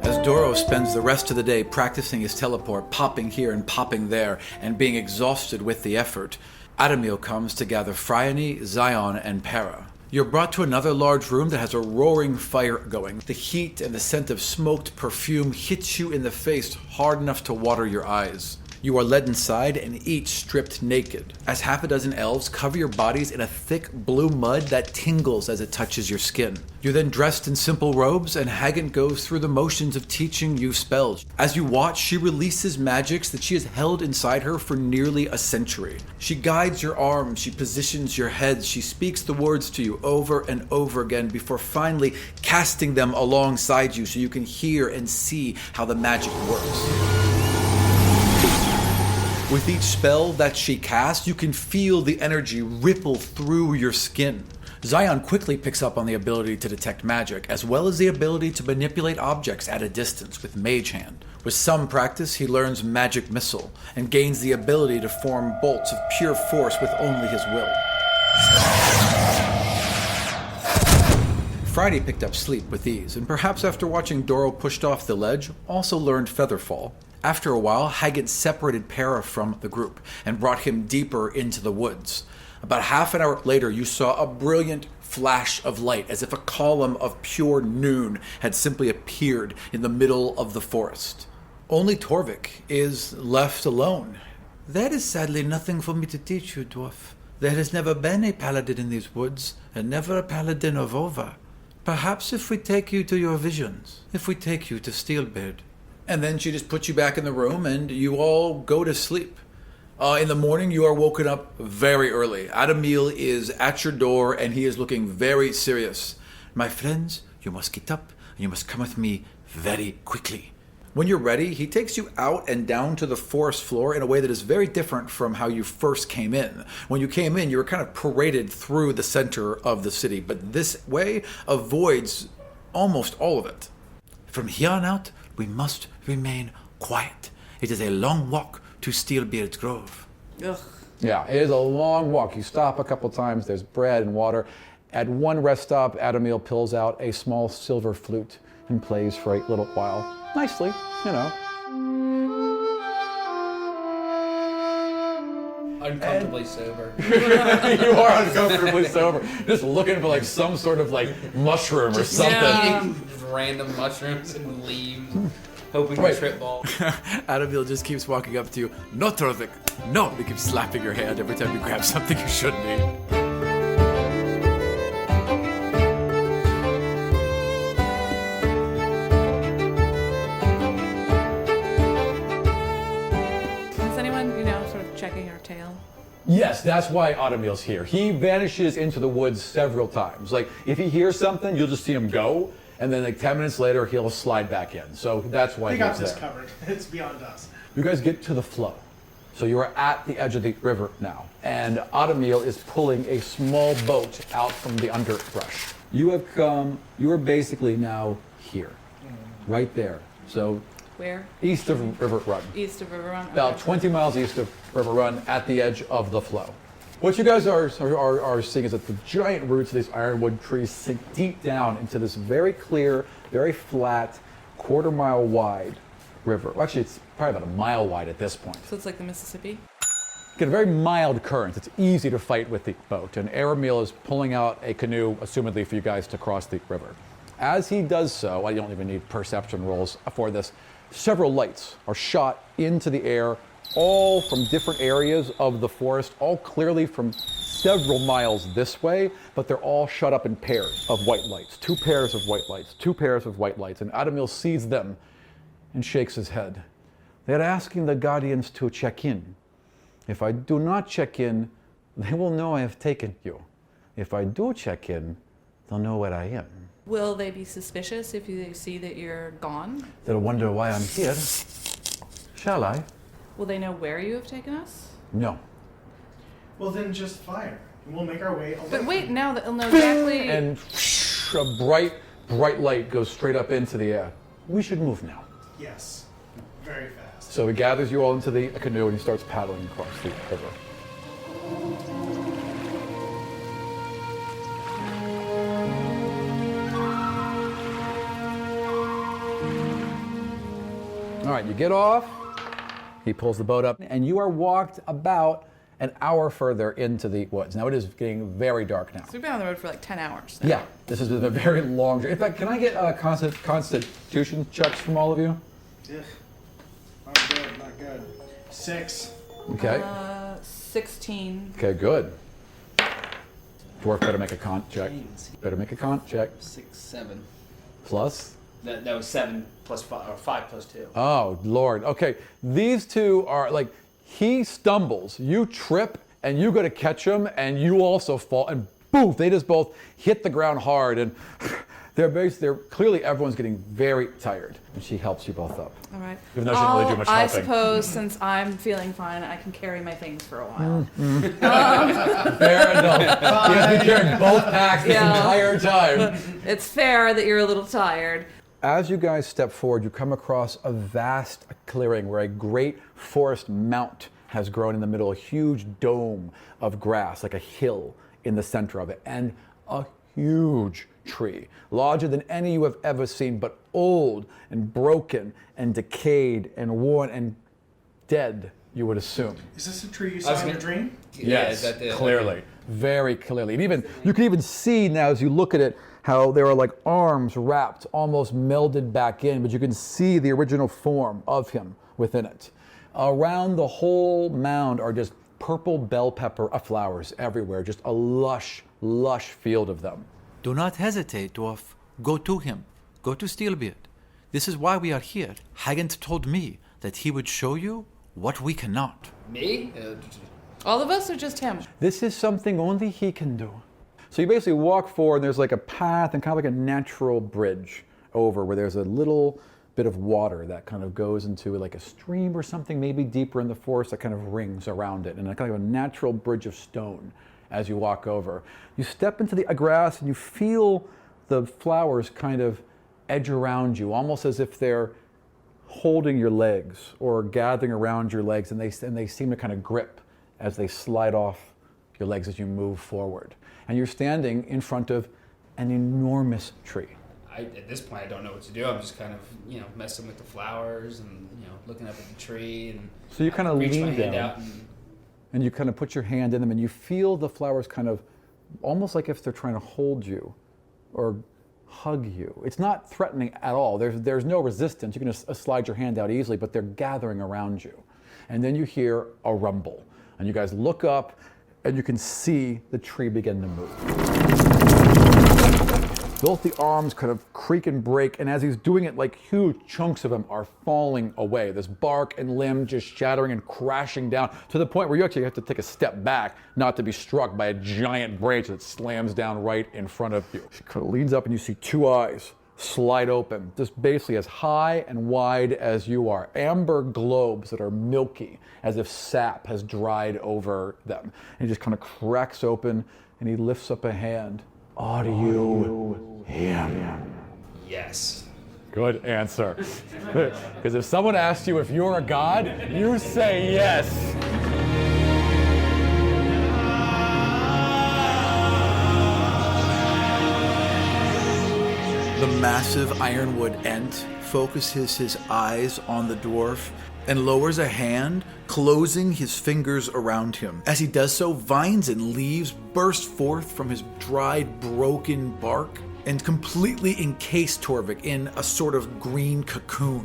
As Doro spends the rest of the day practicing his teleport, popping here and popping there, and being exhausted with the effort, Adamil comes to gather Phryane, Zion, and Para. You're brought to another large room that has a roaring fire going. The heat and the scent of smoked perfume hits you in the face hard enough to water your eyes. You are led inside and each stripped naked, as half a dozen elves cover your bodies in a thick blue mud that tingles as it touches your skin. You're then dressed in simple robes, and Hagen goes through the motions of teaching you spells. As you watch, she releases magics that she has held inside her for nearly a century. She guides your arms, she positions your heads, she speaks the words to you over and over again before finally casting them alongside you so you can hear and see how the magic works. With each spell that she casts, you can feel the energy ripple through your skin. Zion quickly picks up on the ability to detect magic, as well as the ability to manipulate objects at a distance with Mage Hand. With some practice, he learns Magic Missile, and gains the ability to form bolts of pure force with only his will. Friday picked up sleep with ease, and perhaps after watching Doro pushed off the ledge, also learned Featherfall. After a while, Hagen separated Para from the group and brought him deeper into the woods. About half an hour later, you saw a brilliant flash of light, as if a column of pure noon had simply appeared in the middle of the forest. Only Torrvic is left alone. There is sadly nothing for me to teach you, dwarf. There has never been a paladin in these woods, and never a paladin of Ova. Perhaps if we take you to your visions, if we take you to Steelbeard. And then she just puts you back in the room, and you all go to sleep. In the morning, you are woken up very early. Adamil is at your door, and he is looking very serious. My friends, you must get up, and you must come with me very quickly. When you're ready, he takes you out and down to the forest floor in a way that is very different from how you first came in. When you came in, you were kind of paraded through the center of the city, but this way avoids almost all of it. From here on out, we must remain quiet. It is a long walk to Steelbeard's Grove. Ugh. Yeah, it is a long walk. You stop a couple times, there's bread and water. At one rest stop, Adamil pulls out a small silver flute and plays for a little while. Nicely, you know. Uncomfortably sober. You are uncomfortably sober. Just looking for like some sort of like mushroom or something. Eating random mushrooms and leaves, hoping to trip ball. Adamil just keeps walking up to you. No, Torrvic. No. He keeps slapping your hand every time you grab something you shouldn't eat. Checking our tail. Yes, that's why Adamil's here. He vanishes into the woods several times. Like, if he hears something, you'll just see him go, and then like 10 minutes later, he'll slide back in. So that's why We got he's this there. covered. It's beyond us. You guys get to the flow. So you are at the edge of the river now, and Adamil is pulling a small boat out from the underbrush. You are basically now here, right there. So Where? east of River Run. East of River Run. About 20 miles east of River Run, at the edge of the flow. What you guys are seeing is that the giant roots of these ironwood trees sink deep down into this very clear, very flat, quarter-mile wide river. Well, actually, it's probably about a mile wide at this point. So it's like the Mississippi? Get a very mild current. It's easy to fight with the boat, and Aramil is pulling out a canoe, assumedly for you guys to cross the river. As he does so, well, you don't even need perception rolls for this, several lights are shot into the air, all from different areas of the forest, all clearly from several miles this way, but they're all shut up in pairs of white lights. 2 pairs of white lights, 2 pairs of white lights, and Adamil sees them and shakes his head. They're asking the Guardians to check in. If I do not check in, they will know I have taken you. If I do check in, they'll know where I am. Will they be suspicious if they see that you're gone? They'll wonder why I'm here. Shall I? Will they know where you have taken us? No. Well, then just fire. And we'll make our way away. But wait, now they'll know exactly. And a bright light goes straight up into the air. We should move now. Yes. Very fast. So he gathers you all into the canoe and he starts paddling across the river. All right, you get off, he pulls the boat up, and you are walked about an hour further into the woods. Now it is getting very dark now. So we've been on the road for like 10 hours. Yeah, this has been a very long journey. In fact, can I get constitution checks from all of you? Ugh. Not good, not good. 6. Okay. 16. Okay, good. Dwarf better make a con check. Better make a con check. 6, 7. Plus? That was 7 plus 5, or 5 plus 2. Oh, Lord. Okay, these two are like, he stumbles, you trip, and you go to catch him, and you also fall, and boom, they just both hit the ground hard, and they're clearly everyone's getting very tired, and she helps you both up. All right. Even though she didn't really do much I helping. suppose since I'm feeling fine, I can carry my things for a while. Fair enough. You have been carrying both packs the entire time. It's fair that you're a little tired. As you guys step forward, you come across a vast clearing where a great forest mount has grown in the middle, a huge dome of grass, like a hill in the center of it, and a huge tree, larger than any you have ever seen, but old and broken and decayed and worn and dead, you would assume. Is this a tree you saw in your dream? Yes, clearly, very clearly. And even you can even see now as you look at it how there are like arms wrapped, almost melded back in, but you can see the original form of him within it. Around the whole mound are just purple bell pepper flowers everywhere, just a lush, lush field of them. Do not hesitate, dwarf. Go to him. Go to Steelbeard. This is why we are here. Haggant told me that he would show you what we cannot. Me? All of us or just him? This is something only he can do. So you basically walk forward, and there's like a path and kind of like a natural bridge over where there's a little bit of water that kind of goes into like a stream or something, maybe deeper in the forest, that kind of rings around it, and a kind of a natural bridge of stone as you walk over. You step into the grass and you feel the flowers kind of edge around you, almost as if they're holding your legs or gathering around your legs, and they seem to kind of grip as they slide off your legs as you move forward. And you're standing in front of an enormous tree. At this point, I don't know what to do. I'm just kind of, messing with the flowers and, looking up at the tree. And so you kind of reach my lean hand down, out and you kind of put your hand in them, and you feel the flowers kind of, almost like if they're trying to hold you or hug you. It's not threatening at all. There's no resistance. You can just slide your hand out easily, but they're gathering around you. And then you hear a rumble, and you guys look up, and you can see the tree begin to move. Both the arms kind of creak and break, and as he's doing it, like huge chunks of them are falling away. This bark and limb just shattering and crashing down to the point where you actually have to take a step back not to be struck by a giant branch that slams down right in front of you. She kind of leans up and you see two eyes slide open, just basically as high and wide as you are. Amber globes that are milky, as if sap has dried over them. And he just kind of cracks open and he lifts up a hand. Are you him? Yes. Good answer. Because if someone asks you if you're a god, you say yes. The massive Ironwood Ent focuses his eyes on the dwarf and lowers a hand, closing his fingers around him. As he does so, vines and leaves burst forth from his dried, broken bark and completely encase Torrvic in a sort of green cocoon.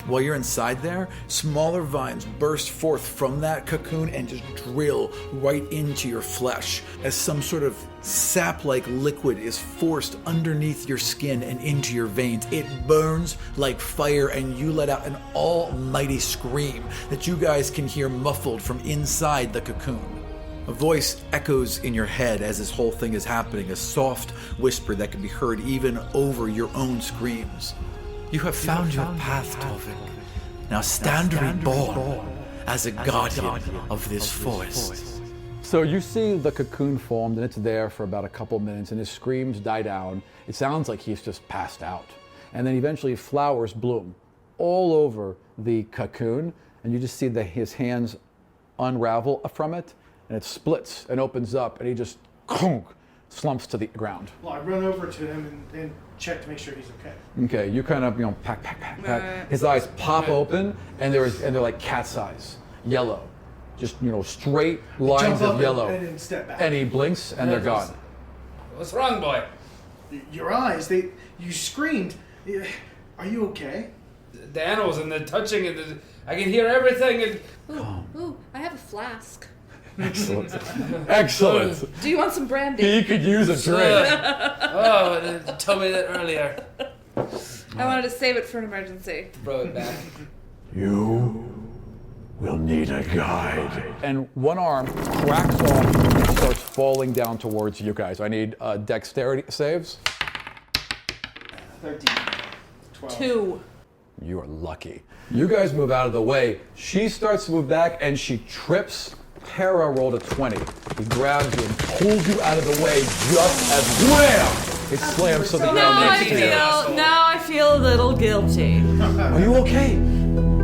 While you're inside there, smaller vines burst forth from that cocoon and just drill right into your flesh as some sort of sap-like liquid is forced underneath your skin and into your veins. It burns like fire, and you let out an almighty scream that you guys can hear muffled from inside the cocoon. A voice echoes in your head as this whole thing is happening, a soft whisper that can be heard even over your own screams. You have found your path, Torrvic. Now stand reborn as a guardian of this forest. So you see the cocoon formed, and it's there for about a couple minutes, and his screams die down. It sounds like he's just passed out. And then eventually flowers bloom all over the cocoon, and you just see his hands unravel from it, and it splits and opens up, and he just slumps to the ground. Well, I run over to him and check to make sure he's okay. Okay, you kind of, pack. His eyes pop open, and they're like cat's eyes, yellow. Just, straight lines of yellow. And then step back. And he blinks, and they're gone. What's wrong, boy? Your eyes, you screamed. Are you okay? The animals and the touching, and I can hear everything. And Ooh, I have a flask. Excellent. Excellent. Do you want some brandy? He could use a drink. Tell me that earlier. I wanted to save it for an emergency. Throw it back. You will need a guide. And one arm cracks off and starts falling down towards you guys. I need dexterity saves. 13. 12. 2. You are lucky. You guys move out of the way. She starts to move back, and she trips. Para rolled a 20. He grabs you and pulls you out of the way just as wham! It slams to the ground next to you. Now I feel a little guilty. Are you okay?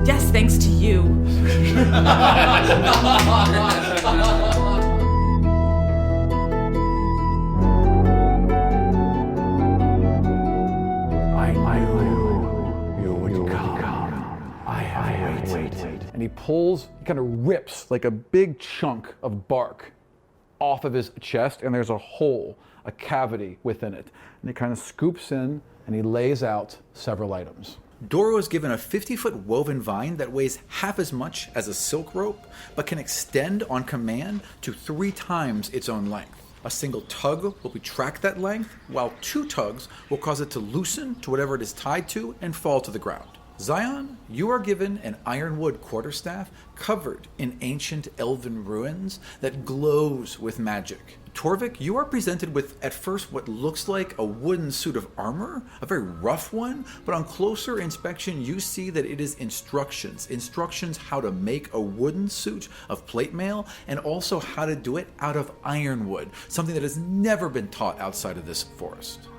Yes, thanks to you. I knew you would come. I have waited. And he kind of rips like a big chunk of bark off of his chest, and there's a hole, a cavity within it. And he kind of scoops in, and he lays out several items. Doro is given a 50-foot woven vine that weighs half as much as a silk rope, but can extend on command to 3 times its own length. A single tug will retract that length, while 2 tugs will cause it to loosen to whatever it is tied to and fall to the ground. Zion, you are given an ironwood quarterstaff covered in ancient elven ruins that glows with magic. Torrvic, you are presented with, at first, what looks like a wooden suit of armor, a very rough one, but on closer inspection, you see that it is instructions how to make a wooden suit of plate mail, and also how to do it out of ironwood, something that has never been taught outside of this forest.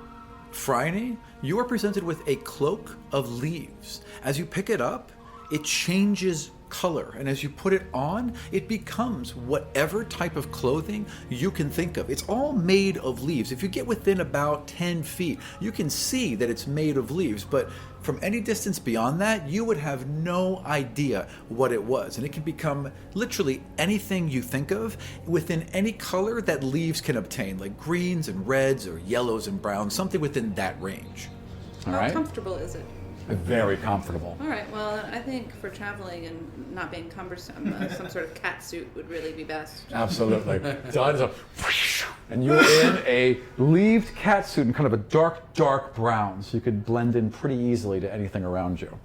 Phryne, you are presented with a cloak of leaves. As you pick it up, it changes color, and as you put it on, it becomes whatever type of clothing you can think of. It's all made of leaves. If you get within about 10 feet, you can see that it's made of leaves, but from any distance beyond that, you would have no idea what it was. And it can become literally anything you think of within any color that leaves can obtain, like greens and reds or yellows and browns, something within that range. All How right? comfortable is it? Very comfortable. All right, well, I think for traveling and not being cumbersome, some sort of cat suit would really be best. Absolutely. And you're in a leaved catsuit in kind of a dark brown, so you could blend in pretty easily to anything around you.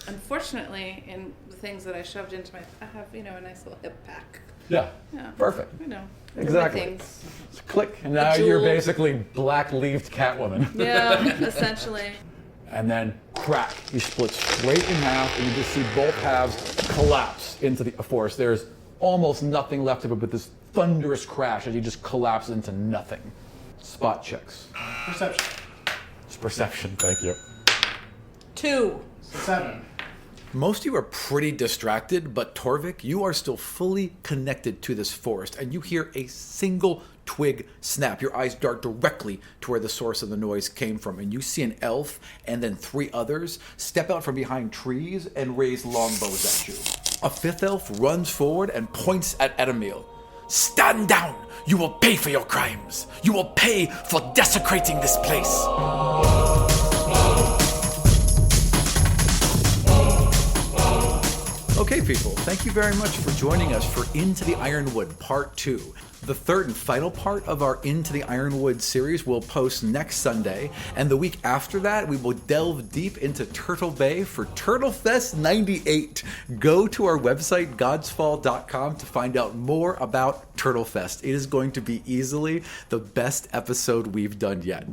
Unfortunately, in the things that I shoved into I have, a nice little hip pack. Yeah. Perfect. Exactly. Things. Click, and now you're basically black-leaved Catwoman. Yeah, essentially. And then crack, he splits straight in half, and you just see both halves collapse into the forest. There's almost nothing left of it but this thunderous crash as he just collapses into nothing. Spot checks. Perception. It's perception, thank you. 2. 7. Most of you are pretty distracted, but Torrvic, you are still fully connected to this forest, and you hear a single twig snap. Your eyes dart directly to where the source of the noise came from, and you see an elf and then 3 others step out from behind trees and raise longbows at you. A 5th elf runs forward and points at Edemil. "Stand down! You will pay for your crimes! You will pay for desecrating this place!" Okay, people, thank you very much for joining us for Into the Ironwood Part 2. The third and final part of our Into the Ironwood series will post next Sunday, and the week after that, we will delve deep into Turtle Bay for Turtlefest 98. Go to our website, godsfall.com, to find out more about Turtlefest. It is going to be easily the best episode we've done yet.